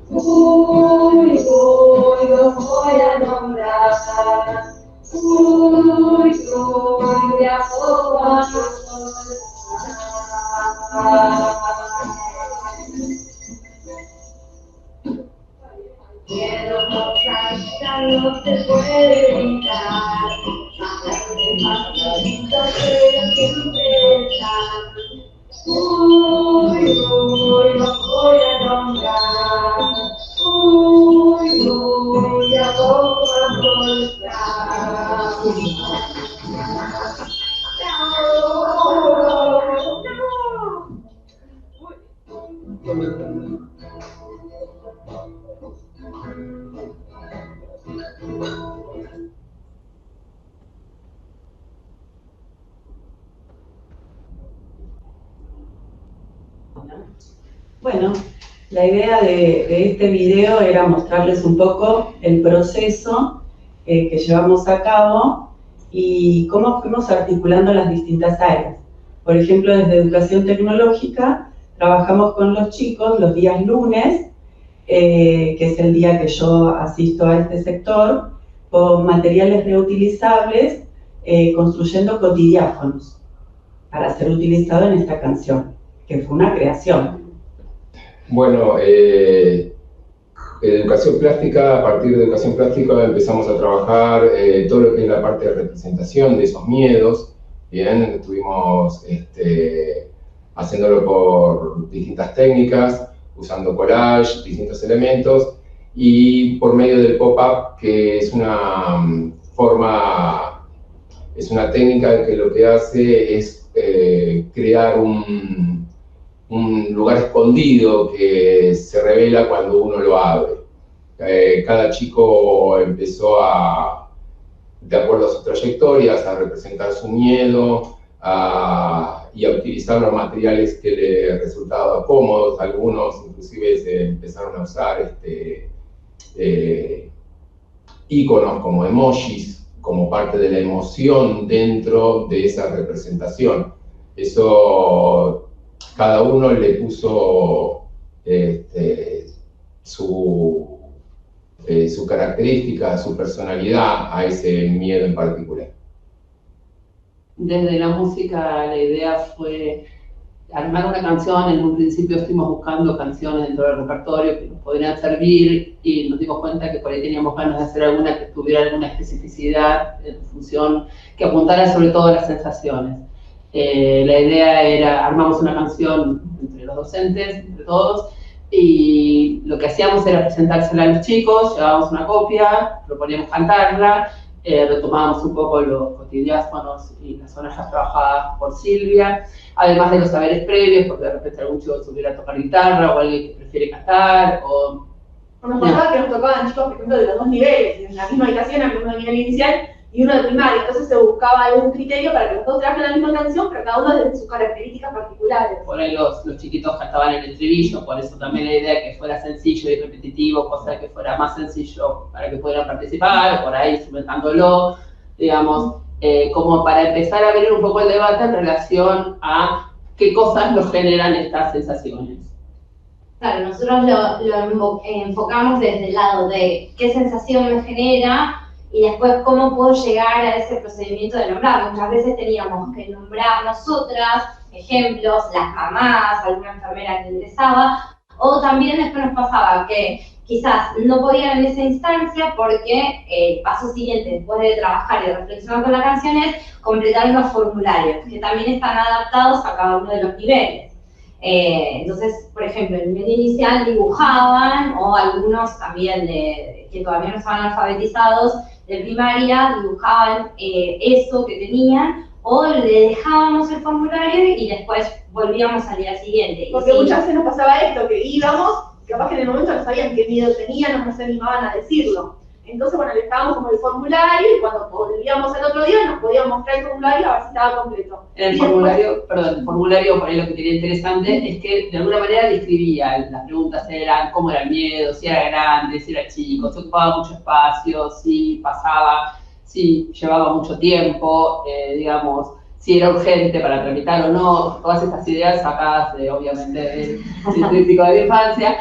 Uy, uy, lo voy a nombrar. Uy, uy, de a poco a quiero cosas ya no se puede evitar. Más pero siempre están. Uy, uy, lo voy a nombrar. Uy, uy, a poco a soltar. Bueno, la idea de este video era mostrarles un poco el proceso que llevamos a cabo y cómo fuimos articulando las distintas áreas. Por ejemplo, desde educación tecnológica trabajamos con los chicos los días lunes, que es el día que yo asisto a este sector, con materiales reutilizables, construyendo cotidiáfonos para ser utilizado en esta canción, que fue una creación. Bueno, educación plástica, a partir de educación plástica empezamos a trabajar todo lo que es la parte de representación de esos miedos. Bien, estuvimos haciéndolo por distintas técnicas, usando collage, distintos elementos, y por medio del pop-up, que es una técnica que lo que hace es crear un lugar escondido que se revela cuando uno lo abre. Cada chico empezó de acuerdo a sus trayectorias, a representar su miedo, y a utilizar los materiales que les resultaban cómodos. Algunos inclusive se empezaron a usar íconos como emojis, como parte de la emoción dentro de esa representación. Eso, cada uno le puso su característica, su personalidad a ese miedo en particular. Desde la música la idea fue armar una canción. En un principio estuvimos buscando canciones dentro del repertorio que nos podrían servir y nos dimos cuenta que por ahí teníamos ganas de hacer alguna que tuviera alguna especificidad en función, que apuntara sobre todo a las sensaciones. La idea era, armamos una canción entre los docentes, entre todos, y lo que hacíamos era presentársela a los chicos, llevábamos una copia, proponíamos cantarla, retomábamos un poco los cotidianos y las zonas ya trabajadas por Silvia, además de los saberes previos, porque de repente algún chico supiera tocar guitarra o alguien que prefiere cantar, o... Nos pasaba que nos tocaban chicos, por ejemplo, de los dos niveles, en la misma habitación, había uno de nivel inicial y uno de primaria, entonces se buscaba algún criterio para que los dos trabajen la misma canción, pero cada uno desde sus características particulares. Por ahí los chiquitos cantaban el estribillo, por eso también la idea que fuera sencillo y repetitivo, cosa que fuera más sencillo para que pudieran participar, por ahí sustentándolo, digamos, como para empezar a abrir un poco el debate en relación a qué cosas nos generan estas sensaciones. Claro, nosotros lo enfocamos desde el lado de qué sensación me genera y después cómo puedo llegar a ese procedimiento de nombrar. Muchas veces teníamos que nombrar nosotras, ejemplos, las mamás, alguna enfermera que ingresaba, o también después nos pasaba que quizás no podían en esa instancia porque el paso siguiente, después de trabajar y reflexionar con la canción, es completar unos formularios que también están adaptados a cada uno de los niveles. Entonces, por ejemplo, en el nivel inicial dibujaban, o algunos también que todavía no estaban alfabetizados de primaria, dibujaban eso que tenían, o le dejábamos el formulario y después volvíamos al día siguiente. Porque muchas veces nos pasaba esto, que íbamos, capaz que en el momento no sabían qué miedo tenían, no se animaban a decirlo. Entonces, bueno, le dejábamos como el formulario y cuando volvíamos al otro día nos podían mostrar el formulario a ver si estaba completo. En el formulario, el formulario por ahí lo que tenía interesante es que de alguna manera describía, las preguntas eran cómo era el miedo, si era grande, si era chico, si ocupaba mucho espacio, si pasaba, si llevaba mucho tiempo, digamos, si era urgente para tramitar o no, todas estas ideas sacadas de, obviamente, del científico de la infancia,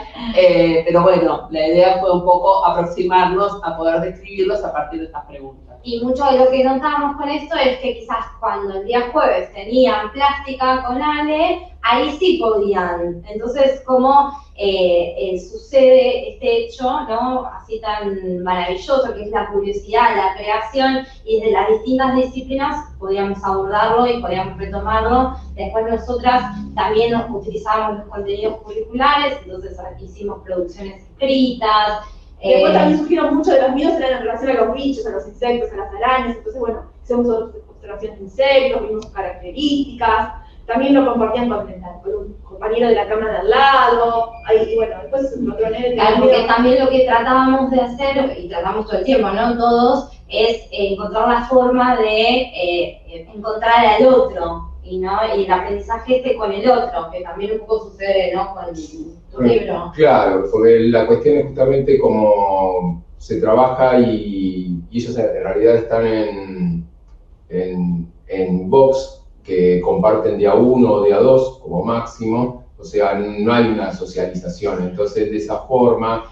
pero bueno, la idea fue un poco aproximarnos a poder describirlos a partir de estas preguntas. Y mucho de lo que notamos con esto es que quizás cuando el día jueves tenían plástica con Ale, ahí sí podían. Entonces, como sucede este hecho, ¿no? Así tan maravilloso, que es la curiosidad, la creación, y de las distintas disciplinas podíamos abordarlo y podíamos retomarlo. Después nosotras también utilizamos los contenidos curriculares, entonces hicimos producciones escritas. Después también surgieron muchos de los miedos en relación a los bichos, a los insectos, a las arañas. Entonces, bueno, hicimos observaciones de insectos, vimos sus características. También lo compartían con un compañero de la cama de al lado. Ahí, bueno, después otro nivel. Claro, porque también lo que tratábamos de hacer, y tratamos todo el tiempo, ¿no? Todos, es encontrar la forma de encontrar al otro. Y el aprendizaje con el otro, que también un poco sucede, ¿no? Con tu libro. Claro, porque la cuestión es justamente cómo se trabaja y ellos en realidad están en box que comparten de a uno o de a dos como máximo, o sea, no hay una socialización. Entonces, de esa forma,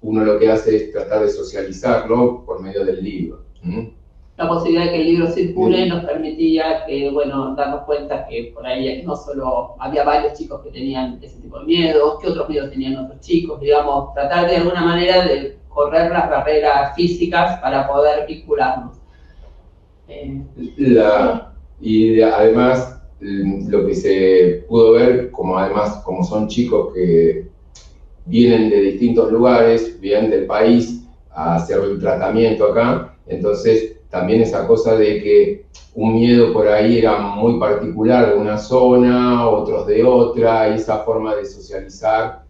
uno lo que hace es tratar de socializarlo por medio del libro. La posibilidad de que el libro circule nos permitía que, bueno, darnos cuenta que por ahí no solo había varios chicos que tenían ese tipo de miedos, que otros miedos tenían otros chicos, digamos, tratar de alguna manera de correr las barreras físicas para poder vincularnos. Y además, lo que se pudo ver, como son chicos que vienen de distintos lugares, vienen del país a hacer el tratamiento acá, entonces también esa cosa de que un miedo por ahí era muy particular de una zona, otros de otra, y esa forma de socializar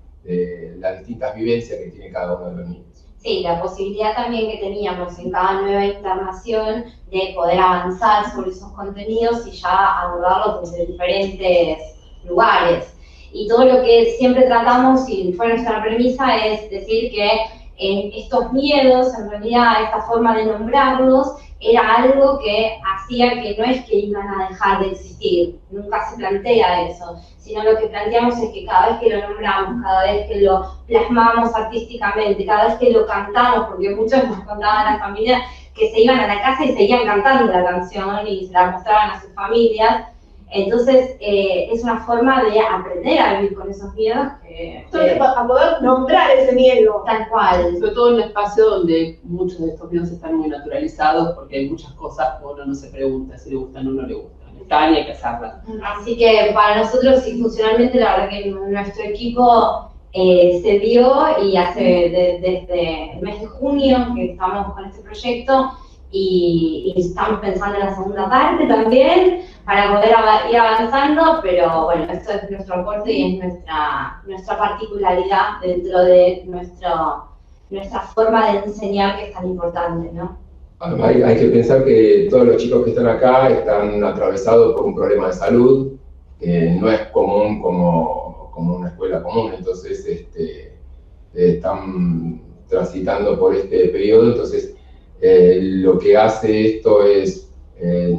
las distintas vivencias que tiene cada uno de los niños. sí, la posibilidad también que teníamos en cada nueva internación de poder avanzar sobre esos contenidos y ya abordarlos desde diferentes lugares. Y todo lo que siempre tratamos, y fue nuestra premisa, es decir que estos miedos, en realidad, esta forma de nombrarlos, era algo que hacía que no es que iban a dejar de existir, nunca se plantea eso, sino lo que planteamos es que cada vez que lo nombramos, cada vez que lo plasmamos artísticamente, cada vez que lo cantamos, porque muchos nos contaban a las familias que se iban a la casa y seguían cantando la canción y se la mostraban a sus familias. Entonces, es una forma de aprender a vivir con esos miedos. A poder nombrar ese miedo. Tal cual. Sobre todo en un espacio donde muchos de estos miedos están muy naturalizados, porque hay muchas cosas que uno no se pregunta si le gustan o no le gustan. Están y hay que hacerlas. Así que para nosotros, y funcionalmente, la verdad que nuestro equipo se vio y desde el mes de junio que estamos con este proyecto, y estamos pensando en la segunda parte también, para poder ir avanzando, pero bueno, esto es nuestro aporte y es nuestra particularidad dentro de nuestra forma de enseñar, que es tan importante, ¿no? Hay que pensar que todos los chicos que están acá están atravesados por un problema de salud, que no es común como una escuela común, entonces están transitando por este periodo, entonces lo que hace esto es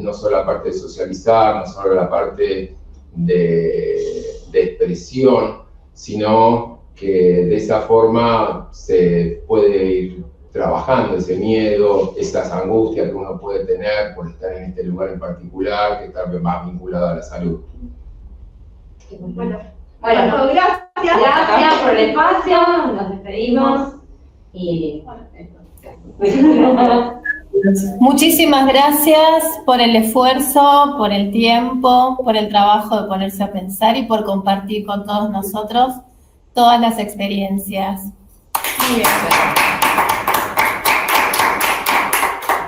no solo la parte de socializar, no solo la parte de expresión, sino que de esa forma se puede ir trabajando ese miedo, esas angustias que uno puede tener por estar en este lugar en particular, que está más vinculado a la salud. Bueno, gracias por el espacio, nos despedimos y... Muchísimas gracias por el esfuerzo, por el tiempo, por el trabajo de ponerse a pensar y por compartir con todos nosotros todas las experiencias. Muy bien.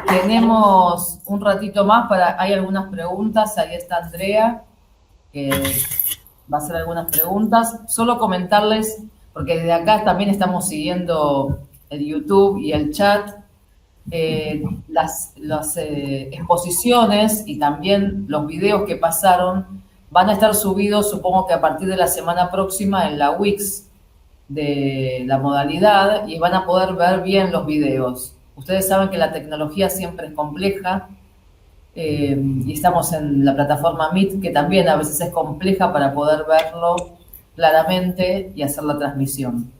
Tenemos un ratito más hay algunas preguntas. Ahí está Andrea, que va a hacer algunas preguntas. Solo comentarles, porque desde acá también estamos siguiendo el YouTube y el chat, las exposiciones y también los videos que pasaron van a estar subidos, supongo que a partir de la semana próxima, en la Wix de la modalidad, y van a poder ver bien los videos. Ustedes saben que la tecnología siempre es compleja, y estamos en la plataforma Meet, que también a veces es compleja para poder verlo claramente y hacer la transmisión.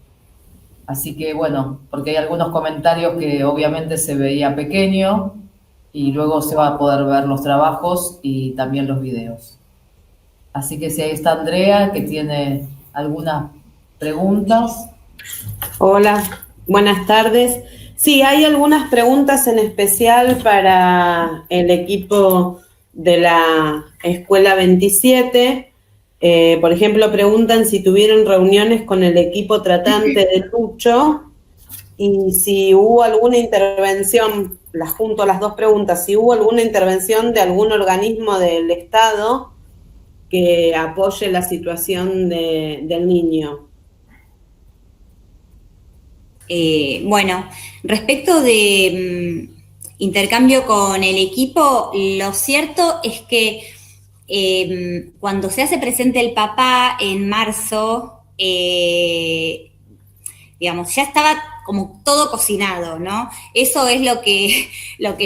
Así que bueno, porque hay algunos comentarios que obviamente se veía pequeño y luego se va a poder ver los trabajos y también los videos. Así que si ahí está Andrea, que tiene algunas preguntas. Hola, buenas tardes. Sí, hay algunas preguntas en especial para el equipo de la Escuela 27. Por ejemplo, preguntan si tuvieron reuniones con el equipo tratante de Lucho y si hubo alguna intervención, las junto a las dos preguntas, si hubo alguna intervención de algún organismo del Estado que apoye la situación del niño. Bueno, respecto de intercambio con el equipo, lo cierto es que cuando se hace presente el papá en marzo, digamos, ya estaba como todo cocinado, ¿no? Eso es lo que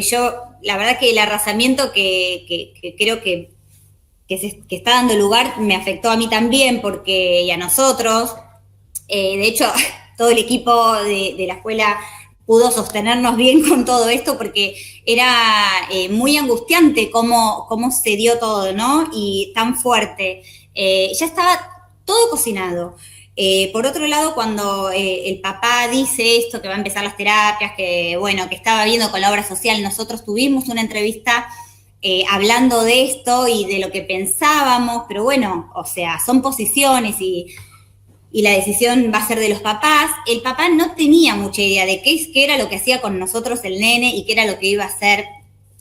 yo, la verdad que el arrasamiento que creo que está dando lugar me afectó a mí también, porque y a nosotros, de hecho, todo el equipo de la escuela pudo sostenernos bien con todo esto, porque era muy angustiante cómo se dio todo, ¿no? Y tan fuerte. Ya estaba todo cocinado. Por otro lado, cuando el papá dice esto, que va a empezar las terapias, que bueno, que estaba viendo con la obra social, nosotros tuvimos una entrevista hablando de esto y de lo que pensábamos, pero bueno, o sea, son posiciones y la decisión va a ser de los papás. El papá no tenía mucha idea de qué era lo que hacía con nosotros el nene y qué era lo que iba a hacer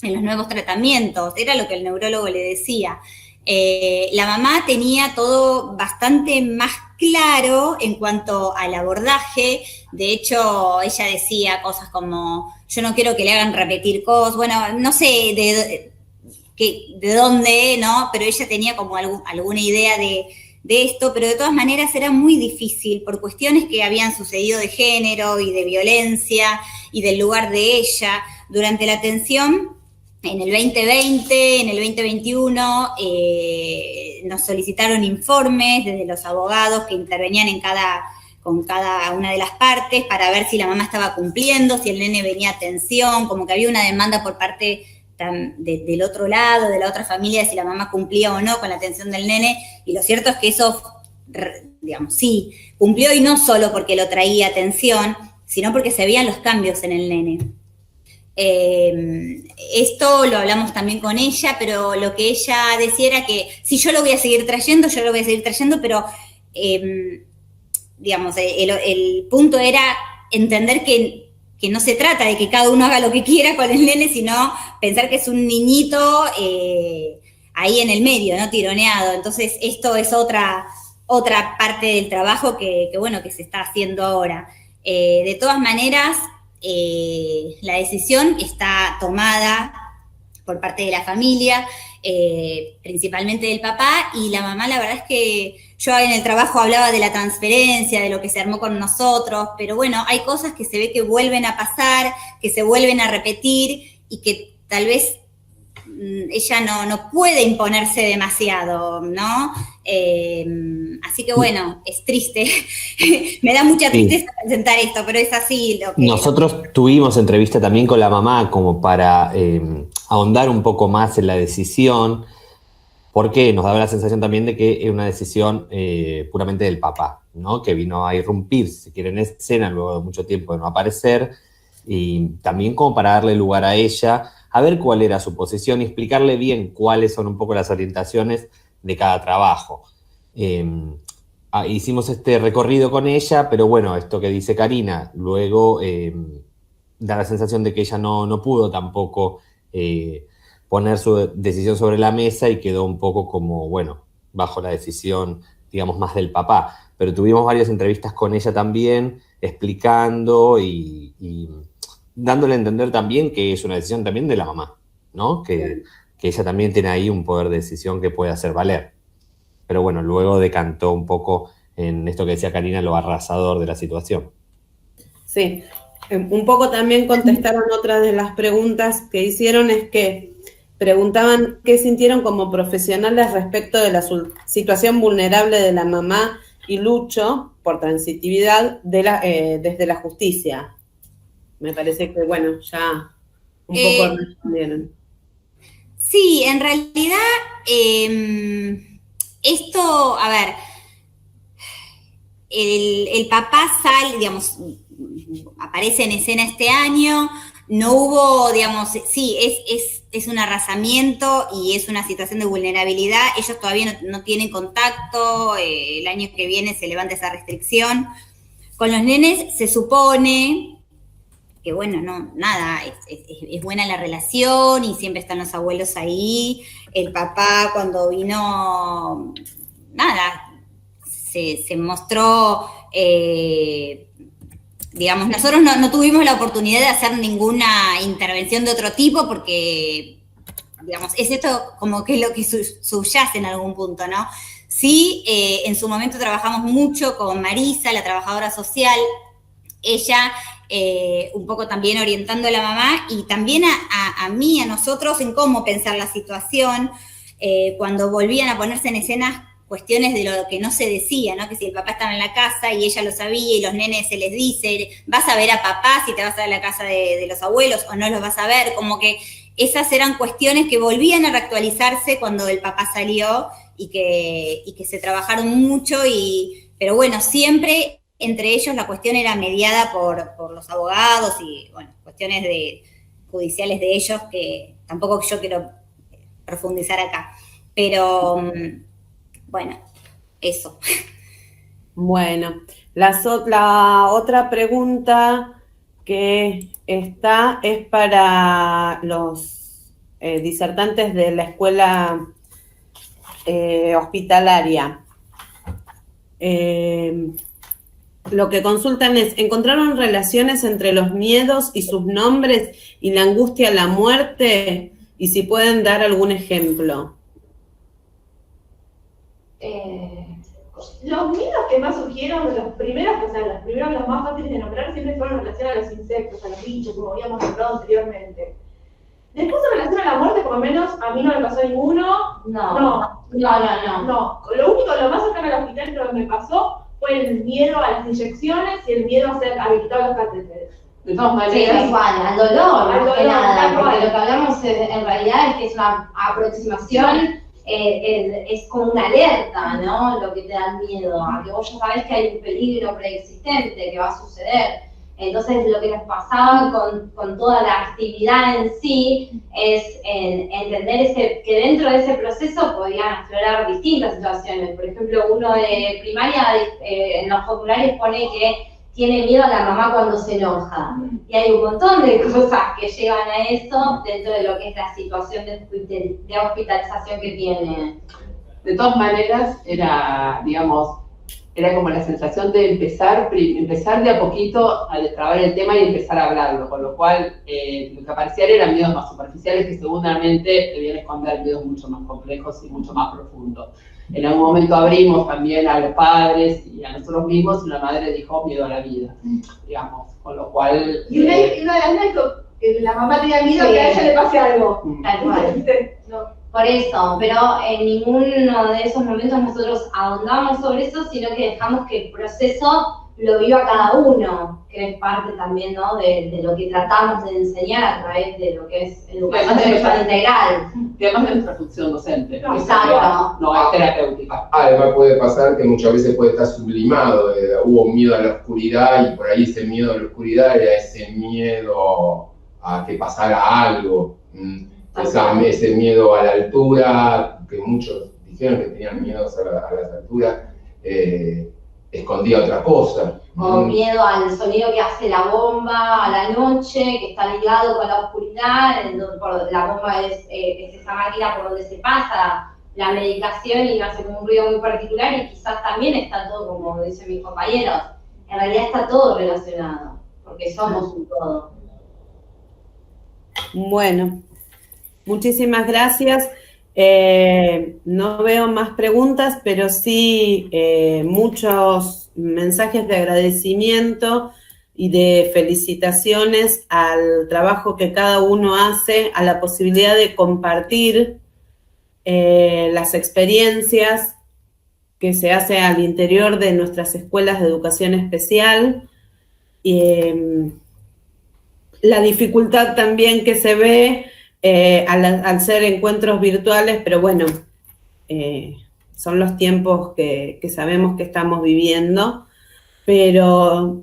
en los nuevos tratamientos, era lo que el neurólogo le decía. La mamá tenía todo bastante más claro en cuanto al abordaje. De hecho, ella decía cosas como, yo no quiero que le hagan repetir cosas, bueno, no sé de dónde, ¿no? Pero ella tenía como alguna idea de esto, pero de todas maneras era muy difícil por cuestiones que habían sucedido de género y de violencia y del lugar de ella. Durante la atención, en el 2020, en el 2021, nos solicitaron informes desde los abogados que intervenían con cada una de las partes para ver si la mamá estaba cumpliendo, si el nene venía a atención, como que había una demanda por parte del otro lado, de la otra familia, de si la mamá cumplía o no con la atención del nene, y lo cierto es que eso, digamos, sí, cumplió, y no solo porque lo traía atención, sino porque se veían los cambios en el nene. Esto lo hablamos también con ella, pero lo que ella decía era que si yo lo voy a seguir trayendo, pero digamos, el punto era entender que no se trata de que cada uno haga lo que quiera con el nene, sino pensar que es un niñito ahí en el medio, ¿no? Tironeado. Entonces, esto es otra parte del trabajo que se está haciendo ahora. De todas maneras, la decisión está tomada por parte de la familia, principalmente del papá, y la mamá, la verdad es que yo en el trabajo hablaba de la transferencia, de lo que se armó con nosotros, pero bueno, hay cosas que se ve que vuelven a pasar, que se vuelven a repetir, y que tal vez ella no puede imponerse demasiado, ¿no? Así que bueno, es triste. Me da mucha tristeza presentar esto, pero es así. Nosotros tuvimos entrevista también con la mamá como para ahondar un poco más en la decisión, porque nos daba la sensación también de que es una decisión puramente del papá, ¿no? Que vino a irrumpir, si quiere, en escena luego de mucho tiempo de no aparecer, y también como para darle lugar a ella, a ver cuál era su posición y explicarle bien cuáles son un poco las orientaciones de cada trabajo. Hicimos este recorrido con ella, pero bueno, esto que dice Karina, luego da la sensación de que ella no pudo tampoco poner su decisión sobre la mesa, y quedó un poco como, bueno, bajo la decisión, digamos, más del papá. Pero tuvimos varias entrevistas con ella también, explicando y dándole a entender también que es una decisión también de la mamá, ¿no? Que ella también tiene ahí un poder de decisión que puede hacer valer. Pero bueno, luego decantó un poco en esto que decía Karina, lo arrasador de la situación. Sí, un poco también contestaron otras de las preguntas que hicieron, es que preguntaban qué sintieron como profesionales respecto de la situación vulnerable de la mamá y Lucho por transitividad desde la justicia. Me parece que, bueno, ya un poco respondieron. Sí, en realidad, esto, a ver, el papá sale, digamos, aparece en escena este año, no hubo, digamos, sí, es un arrasamiento y es una situación de vulnerabilidad, ellos todavía no tienen contacto, el año que viene se levanta esa restricción. Con los nenes se supone que bueno, no, nada, es buena la relación y siempre están los abuelos ahí. El papá cuando vino, nada, se mostró, digamos, nosotros no tuvimos la oportunidad de hacer ninguna intervención de otro tipo porque, digamos, es esto como que es lo que subyace en algún punto, ¿no? Sí, en su momento trabajamos mucho con Marisa, la trabajadora social, ella un poco también orientando a la mamá y también a mí, a nosotros, en cómo pensar la situación, cuando volvían a ponerse en escenas cuestiones de lo que no se decía, ¿no? Que si el papá estaba en la casa y ella lo sabía y los nenes se les dice, vas a ver a papá si te vas a la casa de los abuelos o no los vas a ver, como que esas eran cuestiones que volvían a reactualizarse cuando el papá salió y que se trabajaron mucho, pero bueno, siempre entre ellos la cuestión era mediada por los abogados y, bueno, cuestiones judiciales de ellos que tampoco yo quiero profundizar acá. Pero, bueno, eso. Bueno, la otra pregunta que está es para los disertantes de la escuela hospitalaria. lo que consultan es, ¿encontraron relaciones entre los miedos y sus nombres y la angustia a la muerte? Y si pueden dar algún ejemplo. Los miedos que más surgieron, los primeros, los más fáciles de nombrar, siempre fueron en relación a los insectos, a los bichos, como habíamos nombrado anteriormente. Después, en relación a la muerte, por lo menos a mí no me pasó ninguno. No. Lo único, lo más cercano al hospital que me pasó fue el miedo a las inyecciones y el miedo a quitar los catéteres. De todas maneras. Sí, igual, al dolor, más que nada, porque lo que hablamos en realidad es que es una aproximación, es como una alerta, ¿no? Lo que te da miedo, a que vos ya sabés que hay un peligro preexistente que va a suceder. Entonces, lo que nos pasaba con toda la actividad en sí es entender que dentro de ese proceso podían aflorar distintas situaciones. Por ejemplo, uno de primaria en los formularios pone que tiene miedo a la mamá cuando se enoja. Y hay un montón de cosas que llevan a eso dentro de lo que es la situación de hospitalización que tiene. De todas maneras, era como la sensación de empezar de a poquito a destrabar el tema y empezar a hablarlo, con lo cual lo que aparecían eran miedos más superficiales que seguramente debían esconder miedos mucho más complejos y mucho más profundos. En algún momento abrimos también a los padres y a nosotros mismos y una madre dijo miedo a la vida, digamos, con lo cual... Y una de las dijo que la mamá tenía miedo que a ella le pase algo. Tal cual. No. Por eso, pero en ninguno de esos momentos nosotros ahondamos sobre eso, sino que dejamos que el proceso lo viva cada uno, que es parte también, ¿no? de lo que tratamos de enseñar a través de lo que es educación sexual integral. Y además de nuestra función docente. Exacto. No es terapéutica. Además puede pasar que muchas veces puede estar sublimado, hubo miedo a la oscuridad y por ahí ese miedo a la oscuridad era ese miedo a que pasara algo. Ese miedo a la altura, que muchos dijeron que tenían miedos a las alturas, escondía otra cosa. O miedo al sonido que hace la bomba a la noche, que está ligado con la oscuridad, la bomba es esa máquina por donde se pasa la medicación y hace como un ruido muy particular y quizás también está todo, como dicen mis compañeros, en realidad está todo relacionado, porque somos un todo. Bueno. Muchísimas gracias. No veo más preguntas, pero sí muchos mensajes de agradecimiento y de felicitaciones al trabajo que cada uno hace, a la posibilidad de compartir las experiencias que se hace al interior de nuestras escuelas de educación especial. La dificultad también que se ve al ser encuentros virtuales, pero bueno, son los tiempos que sabemos que estamos viviendo, pero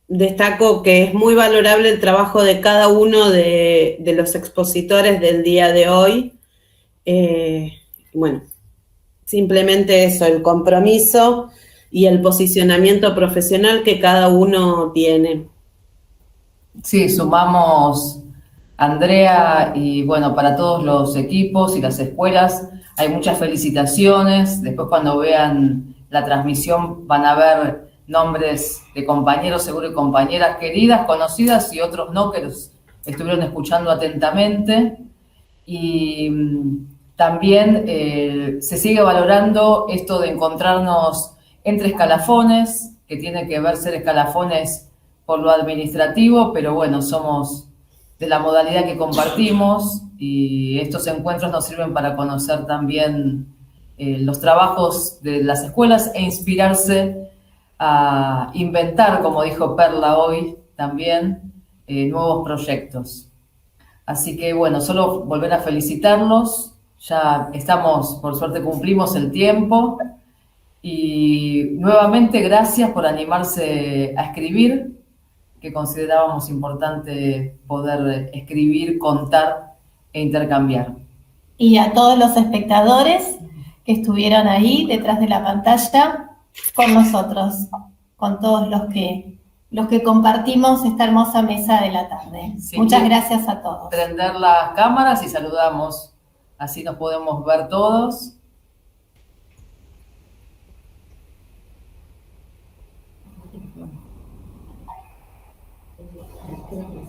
destaco que es muy valorable el trabajo de cada uno de los expositores del día de hoy. Bueno, simplemente eso, el compromiso y el posicionamiento profesional que cada uno tiene. Sí, sumamos Andrea y bueno, para todos los equipos y las escuelas hay muchas felicitaciones. Después cuando vean la transmisión van a ver nombres de compañeros seguro y compañeras queridas, conocidas y otros no, que los estuvieron escuchando atentamente. Y también se sigue valorando esto de encontrarnos entre escalafones, que tiene que ver ser escalafones por lo administrativo, pero bueno, somos de la modalidad que compartimos y estos encuentros nos sirven para conocer también los trabajos de las escuelas e inspirarse a inventar, como dijo Perla hoy también, nuevos proyectos. Así que bueno, solo volver a felicitarlos, ya estamos, por suerte cumplimos el tiempo y nuevamente gracias por animarse a escribir, que considerábamos importante poder escribir, contar e intercambiar. Y a todos los espectadores que estuvieron ahí detrás de la pantalla con nosotros, con todos los que compartimos esta hermosa mesa de la tarde. Sí, muchas gracias a todos. Prender las cámaras y saludamos, así nos podemos ver todos.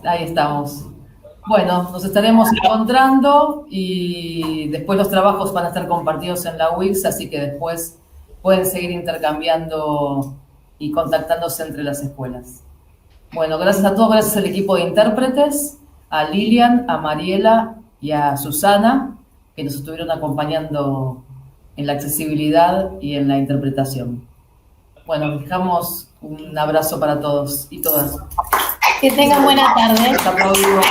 Ahí estamos. Bueno, nos estaremos encontrando y después los trabajos van a estar compartidos en la Wix, así que después pueden seguir intercambiando y contactándose entre las escuelas. Bueno, gracias a todos, gracias al equipo de intérpretes, a Lilian, a Mariela y a Susana, que nos estuvieron acompañando en la accesibilidad y en la interpretación. Bueno, dejamos un abrazo para todos y todas. Que tengan buena tarde. Les aplaudimos.